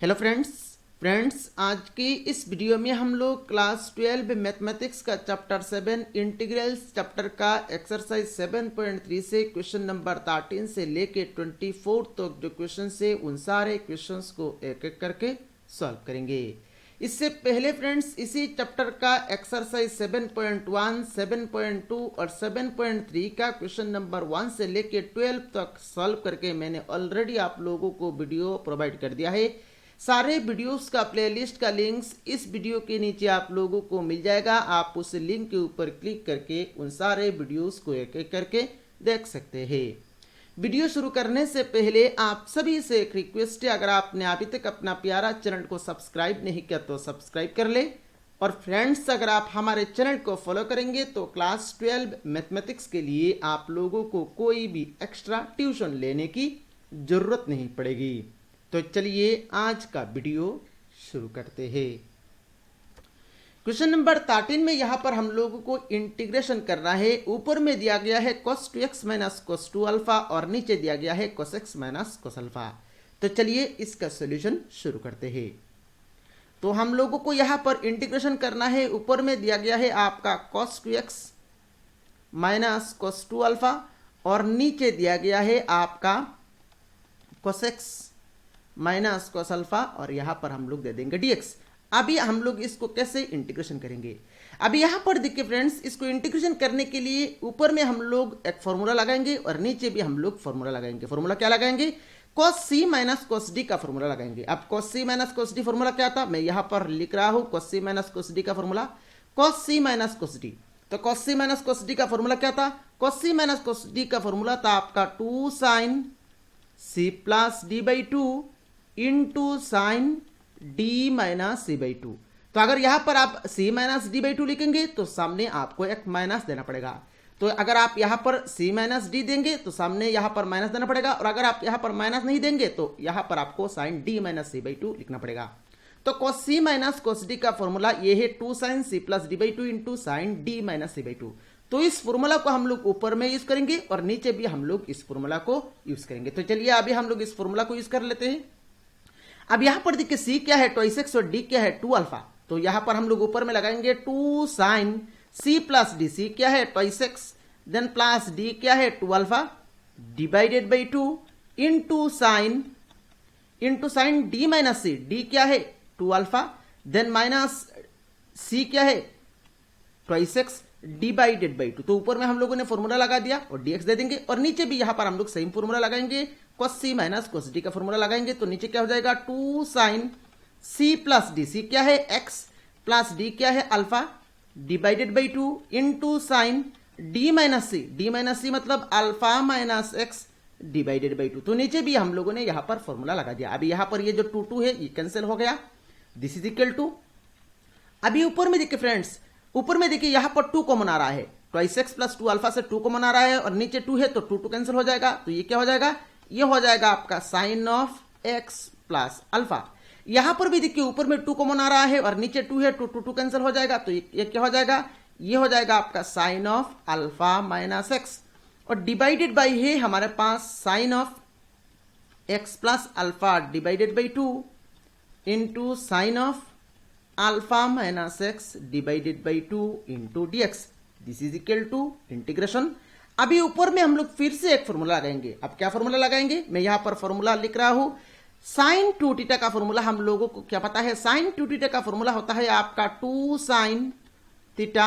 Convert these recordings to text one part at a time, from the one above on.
Hello friends आज की इस वीडियो में हम लोग क्लास 12 मैथमेटिक्स का चैप्टर 7 इंटीग्रल्स चैप्टर का एक्सरसाइज 7.3 से क्वेश्चन नंबर 13 से लेके 24 तक जो क्वेश्चन से उन सारे क्वेश्चंस को एक एक करके सॉल्व करेंगे। इससे पहले फ्रेंड्स इसी चैप्टर का एक्सरसाइज 7.1, 7.2 और 7.3 का क्वेश्चन नंबर 1 से लेके 12 तक सॉल्व करके मैंने ऑलरेडी आप लोगों को वीडियो प्रोवाइड कर दिया है। सारे वीडियोस का प्लेलिस्ट का लिंक्स इस वीडियो के नीचे आप लोगों को मिल जाएगा। आप उस लिंक के ऊपर क्लिक करके उन सारे वीडियोस को एक एक करके देख सकते हैं। वीडियो शुरू करने से पहले आप सभी से एक रिक्वेस्ट है, अगर आपने अभी तक अपना प्यारा चैनल को सब्सक्राइब नहीं किया तो सब्सक्राइब कर ले। और फ्रेंड्स अगर आप हमारे चैनल को फॉलो करेंगे तो क्लास 12 मैथमेटिक्स के लिए आप लोगों को कोई भी एक्स्ट्रा ट्यूशन लेने की जरूरत नहीं पड़ेगी। तो चलिए आज का वीडियो शुरू करते हैं। क्वेश्चन नंबर 13 में यहां पर हम लोगों को इंटीग्रेशन करना है। ऊपर में दिया गया है cos 2x minus cos 2 alpha और नीचे दिया गया है cos x minus cos alpha. तो चलिए इसका सॉल्यूशन शुरू करते हैं। तो हम लोगों को यहां पर इंटीग्रेशन करना है। ऊपर में दिया गया है आपका cos 2x minus cos 2 alpha और नीचे दिया गया है आपका cos x minus cos alpha और यहां पर हम लोग दे देंगे dx। अभी हम लोग इसको कैसे इंटीग्रेशन करेंगे। अभी यहां पर देखिए फ्रेंड्स, इसको इंटीग्रेशन करने के लिए ऊपर में हम लोग एक फॉर्मूला लगाएंगे और नीचे भी हम लोग फॉर्मूला लगाएंगे। फॉर्मूला क्या लगाएंगे? cos c minus cos d का फॉर्मूला लगाएंगे। अब cos c minus cos d formula क्या था, मैं यहां पर लिख रहा हूं cos c minus cos d का formula cos c minus cos d। तो cos c minus cos d का फॉर्मूला क्या था? cos c minus cos d का फॉर्मूला था आपका 2 sin c plus d by 2 into sine D minus C by 2। तो अगर यहां पर आप c माइनस डी बाई 2 लिखेंगे तो सामने आपको एक माइनस देना पड़ेगा। तो अगर आप यहां पर c माइनस डी देंगे तो सामने यहां पर माइनस देना पड़ेगा, और अगर आप यहां पर माइनस नहीं देंगे तो यहां पर आपको sine D minus C by 2 लिखना पड़ेगा। तो cos c minus cos d का फॉर्मूला ये है 2 sin c plus D by 2 into sine D minus C by 2। तो इस फॉर्मूला को हम लोग ऊपर में यूज करेंगे और नीचे भी हम लोग इस फॉर्मूला को यूज करेंगे। तो चलिए अभी हम लोग इस फॉर्मूला को यूज कर लेते हैं। अब यहां पर देखिए c क्या है 2x और d क्या है 2 अल्फा। तो यहां पर हम लोग ऊपर में लगाएंगे 2 sin c plus D. c क्या है 2x, देन प्लस d क्या है 2 alpha divided by 2 into sign d minus c। d क्या है 2 अल्फा, देन माइनस c क्या है 2x डिवाइडेड बाई 2। तो ऊपर में हम लोगों ने फॉर्मूला लगा दिया और dx दे देंगे, और नीचे भी यहां पर हम लोग सेम फॉर्मूला लगाएंगे cos c minus cos d का फॉर्मूला लगाएंगे। तो नीचे क्या हो जाएगा 2 sin c plus D. c क्या है x प्लस d क्या है alpha divided by 2 into sign d minus c। d minus c मतलब alpha minus x divided by 2। तो नीचे भी हम लोगों ने यहां पर फॉर्मूला लगा दिया। अभी यहां पर ये जो 2 है ये कैंसिल हो गया, दिस इज इक्वल टू। अभी ऊपर में देखिए फ्रेंड्स, ऊपर में देखिए यहां पर 2 कॉमन आ रहा है, 2x प्लस 2 अल्फा से 2 कॉमन आ रहा है और नीचे 2 है तो 2 कैंसिल हो जाएगा। तो ये क्या हो जाएगा, ये हो जाएगा आपका sine of x plus alpha. यहां पर भी देखिए ऊपर में 2 कॉमन आ रहा है और नीचे 2 है, 2 कैंसिल हो जाएगा। तो ये क्या हो जाएगा, ये हो जाएगा आपका sine of alpha minus x और डिवाइडेड बाई है हमारे पास sine of x plus alpha divided by 2 into sine of alpha minus x divided by 2 into dx। This is equal to integration. अभी ऊपर में हम लोग फिर से एक फॉर्मूला लगाएंगे। अब क्या फॉर्मूला लगाएंगे, मैं यहां पर फॉर्मूला लिख रहा हूं साइन 2 थीटा का फॉर्मूला। हम लोगों को क्या पता है, साइन 2 थीटा का फॉर्मूला होता है आपका 2 sine theta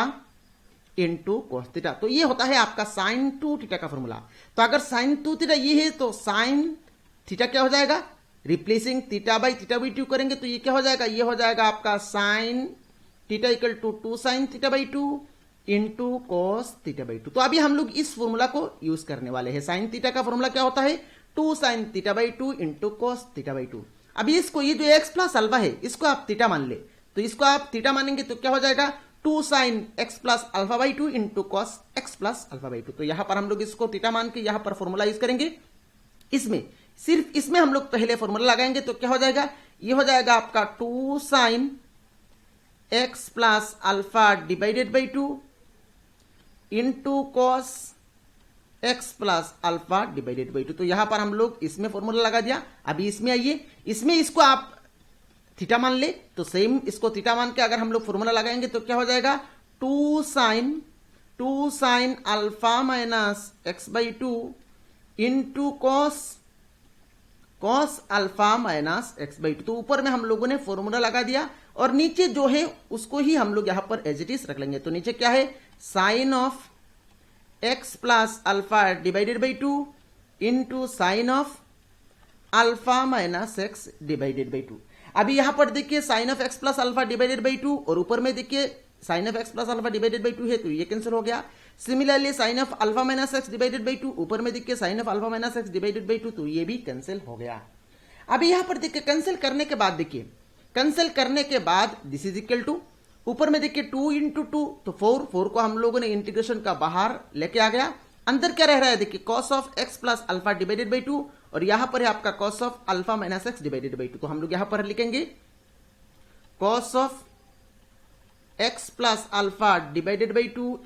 into cos theta. तो ये होता है आपका साइन 2 थीटा का फॉर्मूला। तो अगर साइन 2 थीटा ये है तो साइन थीटा क्या हो जाएगा, रिप्लेसिंग थीटा बाई 2 करेंगे तो ये क्या हो जाएगा, ये हो जाएगा आपका sine theta equal to 2 sine theta by 2 into cos theta by 2। तो अभी हम लोग इस फॉर्मूला को यूज करने वाले हैं। साइन थीटा का फॉर्मूला क्या होता है 2 sine theta by 2 into cos theta by 2। अभी इसको ये जो x प्लस अल्फा है इसको आप थीटा मान ले, तो इसको आप थीटा मानेंगे तो क्या हो जाएगा 2 sine x plus alpha by 2 into cos x plus alpha by 2। तो यहां पर हम लोग इसको थीटा मान के यहां पर फॉर्मूला यूज करेंगे। इसमें सिर्फ इसमें हम लोग पहले फॉर्मूला लगाएंगे तो क्या हो जाएगा, ये हो जाएगा आपका 2 sine x plus alpha divided by 2 into cos x plus alpha divided by 2। तो यहां पर हम लोग इसमें फॉर्मूला लगा दिया। अभी इसमें आइए, इसमें इसको आप थीटा मान ले, तो सेम इसको थीटा मान के अगर हम लोग फॉर्मूला लगाएंगे तो क्या हो जाएगा, 2 sine alpha minus x by two into cos alpha minus x by two. तो ऊपर में हम लोगों ने फॉर्मूला लगा दिया और नीचे जो है उसको ही हम लोग यहां पर एज इट इज रख लेंगे। तो नीचे क्या है, sine of x plus alpha divided by two into sine of alpha minus x divided by two. अभी यहां पर देखिए sine of x plus alpha divided by two और ऊपर में देखिए sine of x plus alpha divided by two है, तो ये कैंसिल हो गया। Similarly sine of alpha minus x divided by two, ऊपर में देखिए sine of alpha minus x divided by two, तो ये भी कैंसिल हो गया। अभी यहां पर देखिए कैंसिल करने के बाद देखिए, कैंसिल करने के बाद दिस इज इक्वल टू, ऊपर में देखिए 2 इंटू टू, तो 4 को हम लोगों ने इंटीग्रेशन का बाहर लेके आ गया। अंदर क्या रह रहा है देखिए, cos of x plus alpha divided by two और यहां पर है आपका cos of alpha minus x divided by two. तो हम लोग यहां पर लिखेंगे cos of x plus alpha divided by two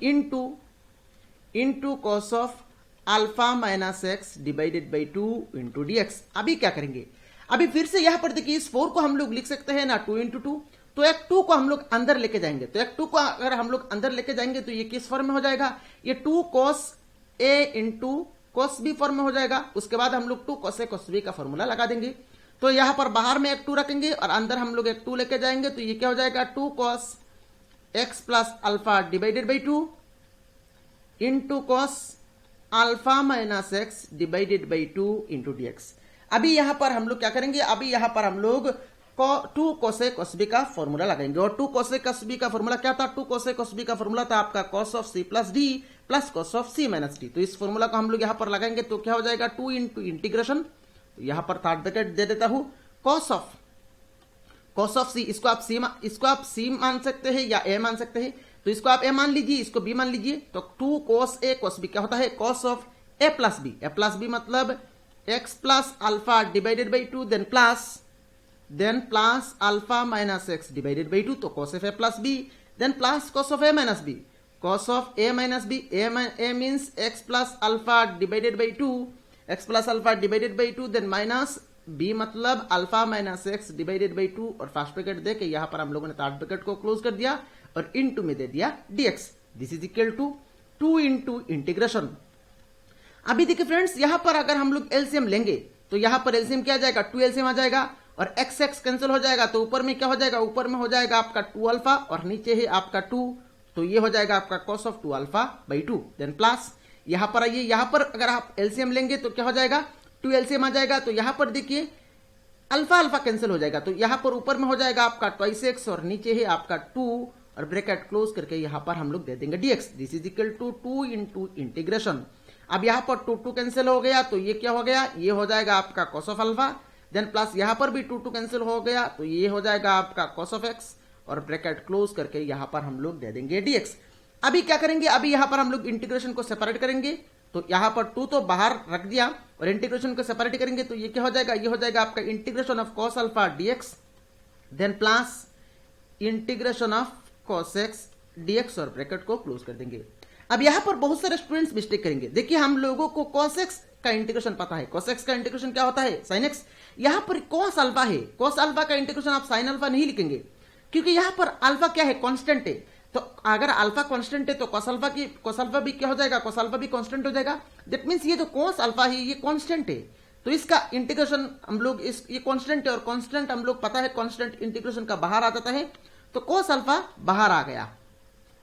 into cos of alpha minus x divided by two into dx. अभी क्या करेंगे, अभी फिर से यहां पर देखिए इस 4 को हम लोग लिख सकते हैं ना 2 इंटू टू, तो एक 2 को हम लोग अंदर लेके जाएंगे। तो एक 2 को अगर हम लोग अंदर लेके जाएंगे तो ये किस फॉर्म में हो जाएगा, ये 2 cos A into cos B form में हो जाएगा। उसके बाद हम लोग 2 कॉस ए कॉस बी का फॉर्मूला लगा देंगे। तो यहां पर बाहर में एक 2 रखेंगे और अंदर हम लोग एक 2 लेके जाएंगे, तो ये क्या हो जाएगा, 2 cos x plus alpha divided by two into cos alpha minus x divided by two into dx. अभी यहां पर हम लोग क्या करेंगे, अभी यहां पर हम लोग 2 कोसे कॉस बी का फॉर्मूला लगाएंगे। और 2 कोसे कॉस बी का फॉर्मूला क्या था, 2 कोसे कॉस बी का फॉर्मूला था आपका cos of c plus d plus cos of c minus d. तो इस फॉर्मूला को हम लोग यहां पर लगाएंगे तो क्या हो जाएगा, 2 इंटू इंटीग्रेशन, यहां पर थर्ड ब्रैकेट दे देता हूं, कॉस ऑफ सी, इसको आप सी मान सकते हैं या ए मान सकते हैं। तो इसको आप ए मान लीजिए, इसको बी मान लीजिए। तो 2 कोस ए कोस बी क्या होता है, cos of A plus B मतलब x plus alpha divided by two then plus alpha minus x divided by two, तो cos of A plus B then plus cos of A minus B, cos of A minus B, A means x plus alpha divided by two then minus B मतलब alpha minus x divided by two और first bracket दे के यहां पर हम लोगों ने third bracket को क्लोज कर दिया और इनटू में दे दिया dx. This is equal to 2 into integration. अभी देखिए फ्रेंड्स, यहां पर अगर हम लोग एलसीएम लेंगे तो यहां पर एलसीएम क्या आ जाएगा, 2 एलसीएम आ जाएगा और एक्स एक्स कैंसिल हो जाएगा। तो ऊपर में क्या हो जाएगा, ऊपर में हो जाएगा आपका 2 अल्फा और नीचे है आपका 2, तो ये हो जाएगा आपका cos of 2 alpha by 2 then plus यहां पर आइए, यहां पर अगर आप एलसीएम लेंगे तो क्या हो जाएगा, 2 एलसीएम आ जाएगा। तो यहां पर देखिए अल्फा अल्फा कैंसिल हो जाएगा, तो यहां पर ऊपर में हो जाएगा आपका 2x और नीचे है आपका 2 और ब्रैकेट क्लोज करके यहां पर हम लोग दे देंगे dx। This is equal to 2 into integration. अब यहां पर 2 कैंसिल हो गया, तो ये क्या हो गया, ये हो जाएगा आपका cos of alpha then plus यहां पर भी 2 कैंसिल हो गया, तो ये हो जाएगा आपका कॉस ऑफ एक्स और ब्रैकेट क्लोज करके यहां पर हम लोग दे देंगे dx। अभी क्या करेंगे, अभी यहां पर हम लोग इंटीग्रेशन को सेपरेट करेंगे। तो यहां पर 2 तो बाहर रख दिया और इंटीग्रेशन को सेपरेट करेंगे, तो ये क्या हो जाएगा, ये हो जाएगा आपका integration of cos alpha dx then plus integration of cos x dx और ब्रैकेट को क्लोज कर देंगे। अब यहां पर बहुत सारे स्टूडेंट्स मिस्टेक करेंगे। देखिए हम लोगों को कॉस एक्स का इंटीग्रेशन पता है, कॉस एक्स का इंटीग्रेशन क्या होता है, साइन एक्स। यहां पर कॉस अल्फा है, कॉस अल्फा का इंटीग्रेशन आप साइन अल्फा नहीं लिखेंगे क्योंकि यहां पर अल्फा क्या है, कांस्टेंट है। तो अगर अल्फा कांस्टेंट है तो कॉस अल्फा भी क्या हो जाएगा, कॉस अल्फा भी कांस्टेंट हो जाएगा। दैट मींस ये जो कॉस अल्फा है ये कांस्टेंट है, तो इसका इंटीग्रेशन हम लोग ये कांस्टेंट है और कांस्टेंट हम लोग पता है कांस्टेंट इंटीग्रेशन का बाहर आ जाता है। तो कॉस अल्फा बाहर आ गया,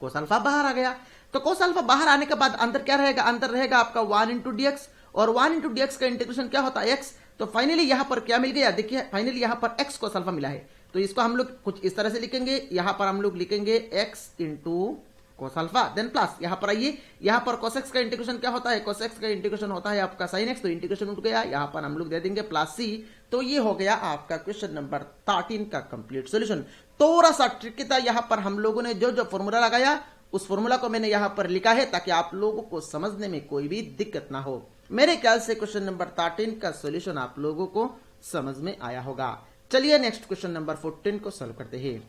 कॉस अल्फा बाहर आ गया। तो कॉस अल्फा बाहर आने के बाद अंदर क्या रहेगा, अंदर रहेगा आपका 1 इंटू डीएक्स और 1 इंटू डीएक्स का इंटीग्रेशन क्या होता है, एक्स। तो फाइनली यहां पर क्या मिल गया, देखिए फाइनली यहां पर एक्स कॉस अल्फा मिला है। तो इसको हम लोग कुछ इस तरह से लिखेंगे, यहां पर हम लोग लिखेंगे x into cos alpha then plus यहां पर आइए, यहां पर कॉस एक्स का इंटीग्रेशन क्या होता है, कॉस एक्स का इंटीग्रेशन होता है आपका साइन एक्स। तो इंटीग्रेशन उठ गया, यहां पर हम लोग दे देंगे प्लस सी। तो ये हो गया आपका क्वेश्चन नंबर 13 का कंप्लीट सॉल्यूशन। थोड़ा सा ट्रिकी था, यहां पर हम लोगों ने जो जो फॉर्मूला लगाया उस फॉर्मूला को मैंने यहां पर लिखा है ताकि आप लोगों को समझने में कोई भी दिक्कत ना हो। मेरे ख्याल से क्वेश्चन नंबर 13 का सॉल्यूशन आप लोगों को समझ में आया होगा। चलिए नेक्स्ट क्वेश्चन नंबर 14 को सॉल्व करते हैं।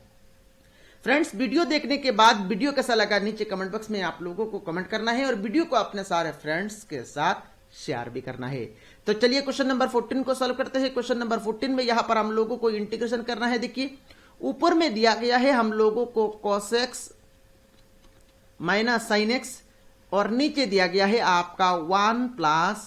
फ्रेंड्स, वीडियो देखने के बाद वीडियो कैसा लगा नीचे कमेंट बॉक्स में आप लोगों को कमेंट करना है और वीडियो को अपने सारे फ्रेंड्स के साथ शेयर भी करना है। तो चलिए क्वेश्चन नंबर 14 को सॉल्व करते हैं। क्वेश्चन नंबर 14 में यहां पर हम लोगों को इंटीग्रेशन करना है। देखिए ऊपर में दिया गया है हम लोगों को cos x minus sine x और नीचे दिया गया है आपका 1 plus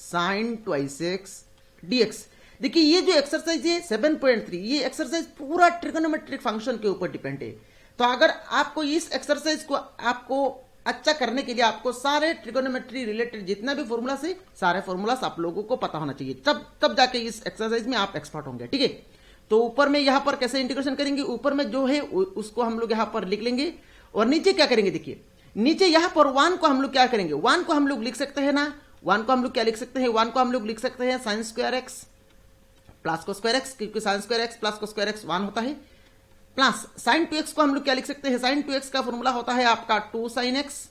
sign twice x dx। देखिए ये जो एक्सरसाइज है 7.3, ये एक्सरसाइज पूरा ट्रिगोनोमेट्रिक फंक्शन के ऊपर डिपेंड है। तो अगर आपको इस एक्सरसाइज को आपको अच्छा करने के लिए आपको सारे ट्रिगोनोमेट्री रिलेटेड जितना भी फॉर्मूला है सारे फॉर्मूलास आप लोगों को पता होना चाहिए, तब जाके इस एक्सरसाइज में आप एक्सपर्ट होंगे। ठीक है, तो ऊपर में यहां पर कैसे इंटीग्रेशन करेंगे, ऊपर में जो है उसको हम लोग यहां पर लिख लेंगे और नीचे क्या करेंगे, देखिए नीचे यहां पर 1 को हम लोग क्या करेंगे, 1 को हम लोग लिख सकते हैं ना, 1 को हम लोग क्या लिख सकते हैं, 1 को हम लोग लिख सकते हैं sign square x plus cos square x, क्योंकि sign square x plus cos square x 1 होता है, प्लस साइन 2x को हम लोग क्या लिख सकते हैं, साइन 2x का फॉर्मूला होता है आपका 2 sine x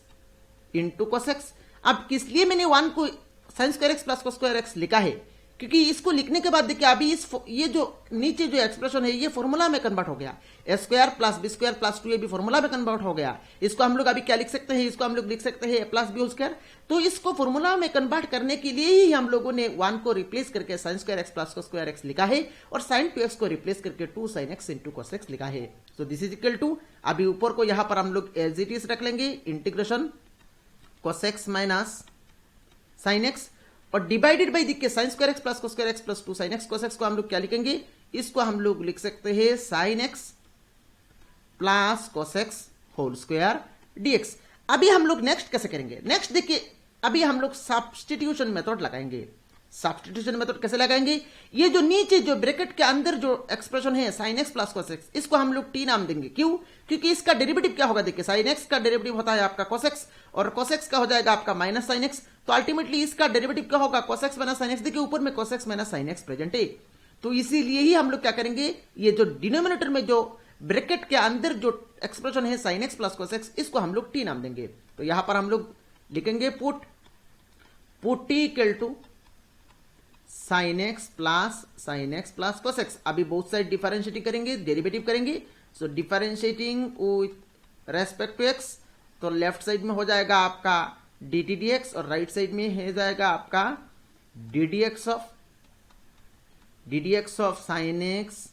into cos x. अब किस लिए मैंने 1 को sign square x plus cos square x लिखा है, क्योंकि इसको लिखने के बाद देखिए अभी ये जो नीचे जो एक्सप्रेशन है ये फॉर्मूला में कन्वर्ट हो गया, A square plus B square plus 2ab भी फॉर्मूला में कन्वर्ट हो गया। इसको हम लोग अभी क्या लिख सकते हैं, इसको हम लोग लिख सकते हैं ए प्लस बी होल स्क्वायर। तो इसको फॉर्मूला में कन्वर्ट करने के लिए ही हम लोगों ने 1 को रिप्लेस करके sine square x plus cos square x लिखा है और साइन 2x को रिप्लेस करके 2 sine x into cos x लिखा है। So this is equal to, अभी ऊपर को यहां पर हम लोग एज इट इज रख लेंगे, integration cos x minus sine x और डिवाइडेड बाई देखिए sign square x plus cos square x plus 2 sine x cos x को हम लोग क्या लिखेंगे, इसको हम लोग लिख सकते हैं sine x plus cos x whole square dx। अभी हम लोग नेक्स्ट कैसे करेंगे, नेक्स्ट देखिए अभी हम लोग सब्स्टिट्यूशन मेथड लगाएंगे। सब्स्टिट्यूशन मेथड कैसे लगाएंगे, ये जो नीचे जो ब्रैकेट के अंदर जो एक्सप्रेशन है sign x plus cos x, इसको हम लोग टी नाम देंगे। क्यों, क्योंकि इसका डेरिवेटिव क्या होगा, देखिए साइन एक्स का डेरिवेटिव होता है आपका कोस एक्स और कोस एक्स का हो जाएगा आपका माइनस साइन एक्स। तो अल्टीमेटली इसका डेरिवेटिव क्या होगा, cos x minus sine x. देखिए ऊपर में cos x minus sine x present है, तो इसीलिए ही हम लोग क्या करेंगे, ये जो डिनोमिनेटर में जो ब्रैकेट के अंदर जो एक्सप्रेशन है sign x plus cos x, इसको हम लोग टी नाम देंगे। तो यहां पर हम लोग लिखेंगे put t equal to sine x plus cos x. अभी बोथ साइड डिफरेंशिएटिंग करेंगे, डेरिवेटिव करेंगे। So differentiating with respect to x, तो लेफ्ट साइड में हो जाएगा आपका dt dx और राइट साइड में हो जाएगा आपका ddx of sine x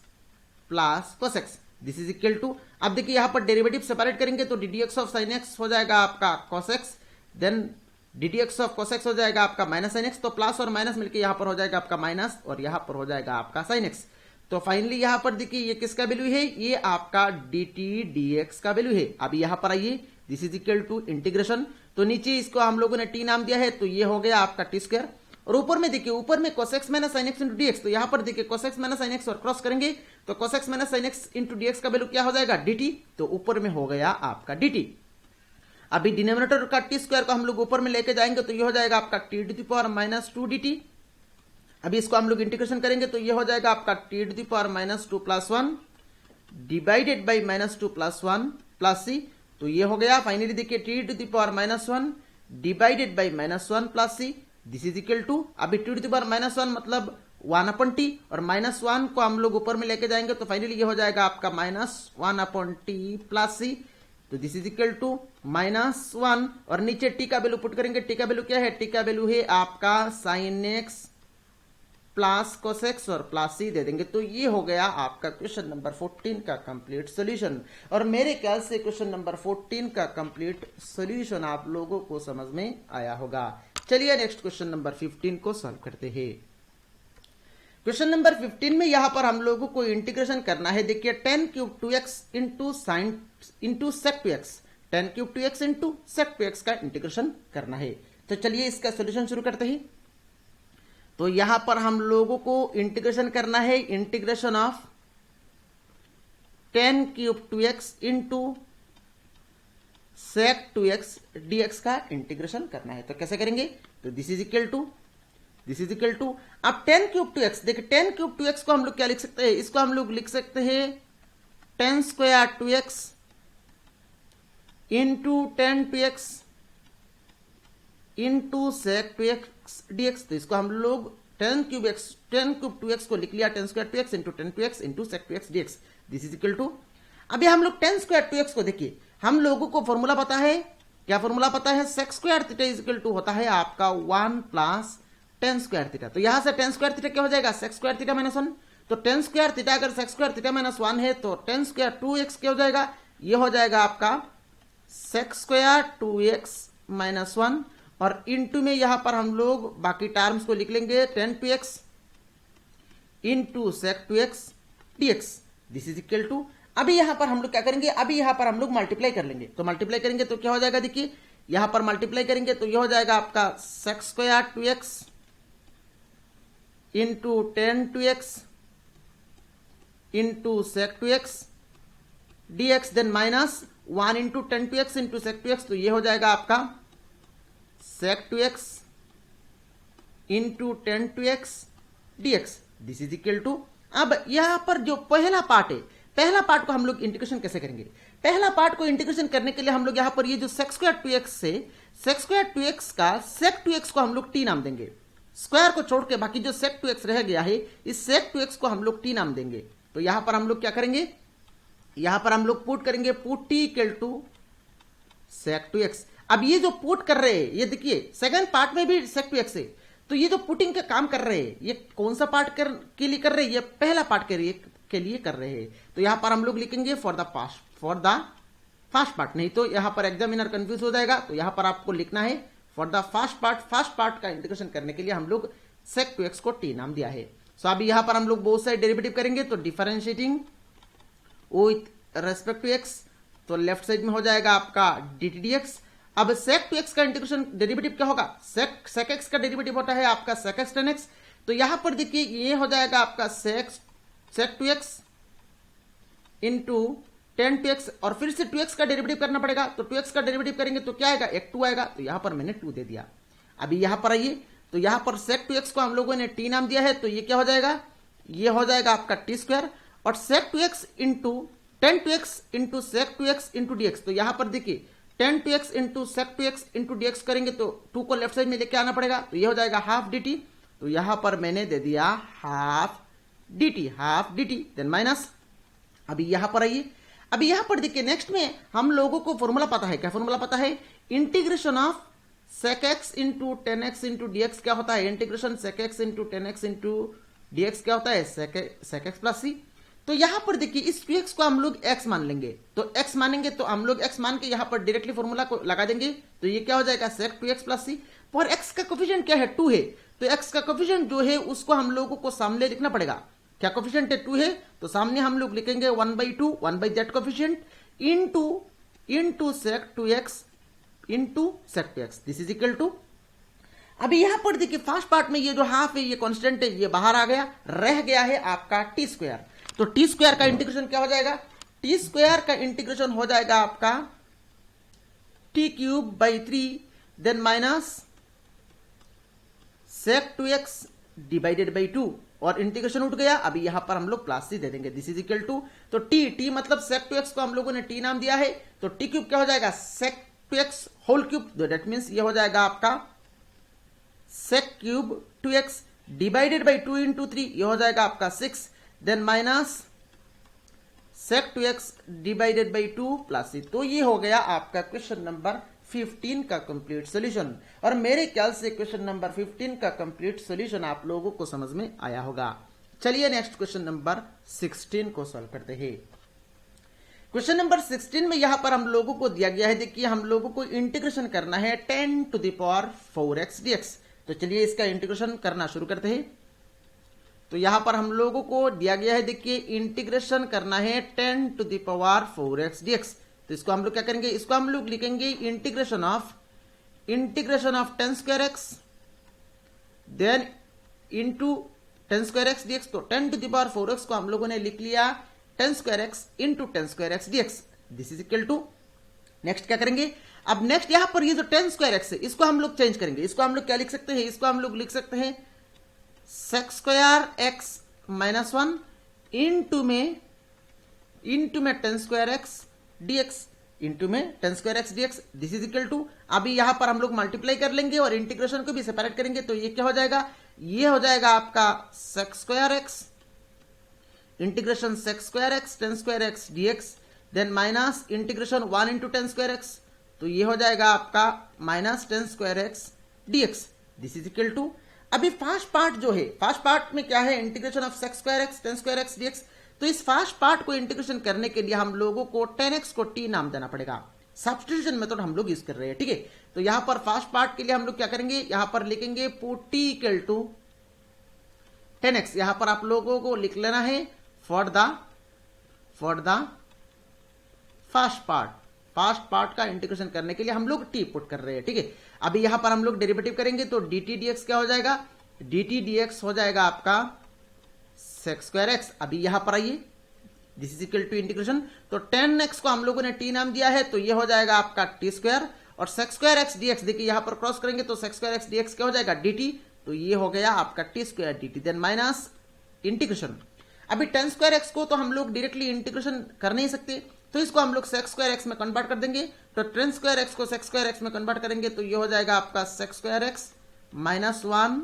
plus cos x. This is equal to, अब देखिए यहां पर डेरिवेटिव सेपरेट करेंगे तो ddx ऑफ साइन एक्स हो जाएगा आपका cos x, then ddx of cos x हो जाएगा आपका माइनस साइन एक्स। तो प्लस और माइनस मिलकर यहां पर हो जाएगा आपका माइनस और यहां पर हो जाएगा आपका साइन एक्स। तो फाइनली यहां पर देखिए ये किसका वैल्यू है, ये आपका dt dx का वैल्यू है। अभी यहां पर आइए, this is equal to integration, तो नीचे इसको हम लोगों ने टी नाम दिया है, तो ये हो गया आपका टी स्क्वायर और ऊपर में देखिए ऊपर में cos x minus sine x into dx. तो यहां पर देखिए cos x minus sine x और क्रॉस करेंगे तो cos x minus sine x into dx का वैल्यू क्या हो जाएगा, dt। तो ऊपर में हो गया आपका dt। अभी डिनोमिनेटर का टी स्क्वायर को हम लोग ऊपर में लेके जाएंगे तो ये हो जाएगा आपका T to the power minus 2 dt। अभी इसको हम लोग इंटीग्रेशन करेंगे तो ये हो जाएगा आपका T to the power minus 2 plus 1 divided by minus 2 plus 1 plus सी। तो ये हो गया फाइनली देखिए T to the power minus 1 divided by minus 1 plus C. This is equal to, अभी T to the power minus 1 मतलब 1 upon T और minus 1 को हम लोग ऊपर में लेके जाएंगे तो फाइनली ये हो जाएगा आपका माइनस 1 अपॉन टी प्लस सी। तो this is equal to minus 1 और नीचे टी का वैल्यू पुट करेंगे। टी का वैल्यू क्या है, टी का वैल्यू है आपका sine x plus cos x और प्लस सी दे देंगे। तो ये हो गया आपका क्वेश्चन नंबर 14 का कंप्लीट सॉल्यूशन। और मेरे ख्याल से क्वेश्चन नंबर 14 का कंप्लीट सॉल्यूशन आप लोगों को समझ में आया होगा। चलिए नेक्स्ट क्वेश्चन नंबर 15 को सॉल्व करते हैं। क्वेश्चन नंबर 15 में यहां पर हम लोगों को इंटीग्रेशन करना है। देखिए 10 cube 2x into sine into sec 2x, 10 cube 2x into sec 2x का इंटीग्रेशन करना है। तो चलिए इसका सॉल्यूशन शुरू करते हैं। तो यहां पर हम लोगों को इंटीग्रेशन करना है, integration of 10 cube 2x into sec 2x dx का इंटीग्रेशन करना है। तो कैसे करेंगे, तो दिस इज इक्वल टू अब 10 क्यूब 2x, देखिए 10 क्यूब 2x को हम लोग क्या लिख सकते हैं, इसको हम लोग लिख सकते हैं 10 square 2x into 10 2x into sec 2x dx। तो इसको हम लोग 10 क्यूब 2x को लिख लिया 10 square 2x into 10 2x into sec 2x dx। This is equal to, अभी हम लोग 10 स्क्वायर 2x को देखिए, हम लोगों को फॉर्मूला पता है क्या फॉर्मूला पता है? Sec square theta is equal to होता है आपका 1 प्लस टेन स्क्वायर थीटा। तो यहां से टेन स्क्वायर थीटा क्या हो जाएगा? Sec square theta minus 1। तो टेन स्क्वायर थीटा अगर सेक स्क्वायर थीटा माइनस 1 है तो टेन स्क्वायर 2x क्या हो जाएगा? ये हो जाएगा आपका सेक स्क्वायर 2x माइनस 1 और इंटू में यहां पर हम लोग बाकी टर्म्स को लिख लेंगे 10 into sec 2x dx। This is equal to, अभी यहां पर हम लोग क्या करेंगे? अभी यहां पर हम लोग मल्टीप्लाई कर लेंगे। तो मल्टीप्लाई करेंगे तो क्या हो जाएगा? देखिए यहां पर मल्टीप्लाई करेंगे तो यह हो जाएगा आपका sec square 2x into 10 into sec 2x dx, then minus 1 into 10 into sec 2x। तो ये हो जाएगा आपका sec 2x into 10 dx। This is equal to, अब यहां पर जो पहला पार्ट है, पहला पार्ट को हम लोग इंटीग्रेशन कैसे करेंगे? पहला पार्ट को इंटीग्रेशन करने के लिए हम लोग यहां पर ये जो सेक स्क्वायर 2x से सेक स्क्वायर 2x का सेक 2x को हम लोग t नाम देंगे। स्क्वायर को छोड़ के बाकी जो सेक 2x रह गया है, इस सेक 2x को हम लोग t नाम देंगे। तो यहां पर हम लोग क्या करेंगे? यहां पर हम लोग पुट करेंगे put t equal to sec 2x। अब ये जो पुट कर रहे हैं, ये देखिए सेकंड पार्ट में भी सेक 2x है, तो ये जो पुटिंग का काम कर रहे हैं, ये कौन सा पार्ट के लिए कर रहे हैं? ये पहला पार्ट के लिए कर रहे हैं। तो यहां पर हम लोग लिखेंगे फॉर द फर्स्ट पार्ट, नहीं तो यहां पर एग्जामिनर कंफ्यूज हो जाएगा। तो यहां पर आपको लिखना है फॉर द फर्स्ट पार्ट का इंटीग्रेशन करने के लिए हम लोग सेक 2x को t नाम दिया है। सो अभी यहां पर हम लोग बोथ साइड डेरिवेटिव करेंगे, तो differentiating with respect to x, तो लेफ्ट साइड में हो जाएगा आपका dt dx। अब सेक 2x का इंटीग्रेशन डेरिवेटिव क्या होगा? सेक x का डेरिवेटिव होता है आपका सेक x tan x। तो यहां पर देखिए ये हो जाएगा आपका सेक 2x इंटू 10 और फिर से 2x का डेरिवेटिव करना पड़ेगा। तो 2x का डेरिवेटिव करेंगे तो क्या आएगा? एक 2 आएगा। तो यहां पर मैंने 2 दे दिया। अभी यहां पर आइए, तो यहां पर सेक 2x को हम लोगों ने t नाम दिया है, तो ये क्या हो जाएगा? ये हो जाएगा आपका t स्क्वायर और sec 2x into 10 into sec 2x into dx। तो यहां पर देखिए 10 into sec 2x into dx करेंगे तो 2 को लेफ्ट साइड में लेके आना पड़ेगा। तो ये हो जाएगा हाफ dt। तो यहां पर मैंने दे दिया हाफ dt, देन माइनस। अभी यहां पर आइए, अभी यहां पर देखिए नेक्स्ट में हम लोगों को फॉर्मूला पता है। क्या फॉर्मूला पता है? Integration of sec x into 10x into dx क्या होता है? Integration sec x into 10x into dx क्या होता है? Sec x plus c। तो यहां पर देखिए इस 2x को हम लोग x मान लेंगे, तो x मानेंगे तो हम लोग x मान के यहां पर डायरेक्टली फॉर्मूला को लगा देंगे। तो ये क्या हो जाएगा? Sec 2x plus c। पर x का कोफिशिएंट क्या है? 2 है। तो x का कोफिशिएंट जो है उसको हम लोगों को सामने लिखना पड़ेगा। क्या कोफिशिएंट है? 2 है, तो सामने हम लोग लिखेंगे 1/2 1/z coefficient into sec 2x into sec 2x। This is equal to, अभी यहां पर देखिए फर्स्ट पार्ट में ये जो हाफ है, ये कांस्टेंट है, ये बाहर आ गया, रह गया है आपका टी स्क्वायर। तो टी स्क्वायर का इंटीग्रेशन क्या हो जाएगा? टी स्क्वायर का इंटीग्रेशन हो जाएगा आपका t³/3 then minus sec 2x divided by 2 और इंटीग्रेशन उठ गया। अभी यहां पर हम लोग प्लस c दे देंगे। दिस इज इक्वल टू, तो t मतलब सेक 2x को हम लोगों ने t नाम दिया है, तो t³ क्या हो जाएगा? Sec 2x whole cube. That means ये हो जाएगा आपका sec cube 2x divided by 2 into 3, ये हो जाएगा आपका 6, then minus sec 2x divided by 2 plus c। तो ये हो गया आपका क्वेश्चन नंबर 15 का कंप्लीट सॉल्यूशन। और मेरे ख्याल से क्वेश्चन नंबर 15 का कंप्लीट सॉल्यूशन आप लोगों को समझ में आया होगा। चलिए नेक्स्ट क्वेश्चन नंबर 16 को सॉल्व करते हैं। क्वेश्चन नंबर 16 में यहां पर हम लोगों को दिया गया है, देखिए हम लोगों को इंटीग्रेशन करना है 10⁴x dx। तो चलिए इसका इंटीग्रेशन करना शुरू करते हैं। तो यहां पर हम लोगों को दिया गया है, देखिए इंटीग्रेशन करना है 10⁴x dx। तो इसको हम लोग क्या करेंगे? इसको हम लोग लिखेंगे integration of 10² x then into 10² dx। तो 10⁴x को हम लोगों ने लिख लिया 10² x into 10² dx। This is equal to, next क्या करेंगे? अब नेक्स्ट यहां पर ये जो 10² x है, इसको हम लोग चेंज करेंगे। इसको हम लोग क्या लिख सकते हैं? इसको हम लोग लिख सकते हैं sec² x माइनस 1 इंटू में 10² x dx इंटू में 10² x dx। This is equal to, अभी यहां पर हम लोग मल्टीप्लाई कर लेंगे और इंटीग्रेशन को भी सेपरेट करेंगे। तो ये क्या हो जाएगा? ये हो जाएगा आपका sec² x integration sec² x 10² x dx then minus integration 1 into 10² x तो ये हो जाएगा आपका minus tan square x dx। This is equal to, अभी फर्स्ट पार्ट जो है, फर्स्ट पार्ट में क्या है, integration of sec square x tan square x dx। तो इस फर्स्ट पार्ट को इंटीग्रेशन करने के लिए हम लोगों को 10x को t नाम देना पड़ेगा। सब्स्टिट्यूशन मेथड हम लोग यूज कर रहे हैं, ठीक है। तो यहां पर फर्स्ट पार्ट के लिए हम लोग क्या करेंगे, यहां पर लिखेंगे put t equal to 10x। यहां पर आप लोगों को लिख लेना है फॉर द फर्स्ट पार्ट का इंटीग्रेशन करने के लिए हम लोग t पुट कर रहे हैं, ठीक है। अभी यहां पर हम लोग डेरिवेटिव करेंगे तो dt dx क्या हो जाएगा, dt dx हो जाएगा आपका सेक्स स्क्वायर एक्स। अभी यहां पर आइए, this is equal to integration, तो 10x को हम लोगों ने t नाम दिया है, तो ये हो जाएगा आपका t स्क्वायर, और सेक्स स्क्वायर एक्स dx देखिए यहां पर क्रॉस करेंगे तो सेक्स स्क्वायर एक्स dx क्या हो जाएगा dt, तो ये हो गया आपका t square dt, then minus integration. अभी 10 स्क्वायर एक्स को तो हम लोग डायरेक्टली इंटीग्रेशन कर नहीं सकते, तो इसको हम लोग सेक्स स्क्वायर एक्स में कन्वर्ट कर देंगे। तो 10 स्क्वायर एक्स को सेक्स स्क्वायर एक्स में कन्वर्ट करेंगे तो ये हो जाएगा आपका sec square x minus 1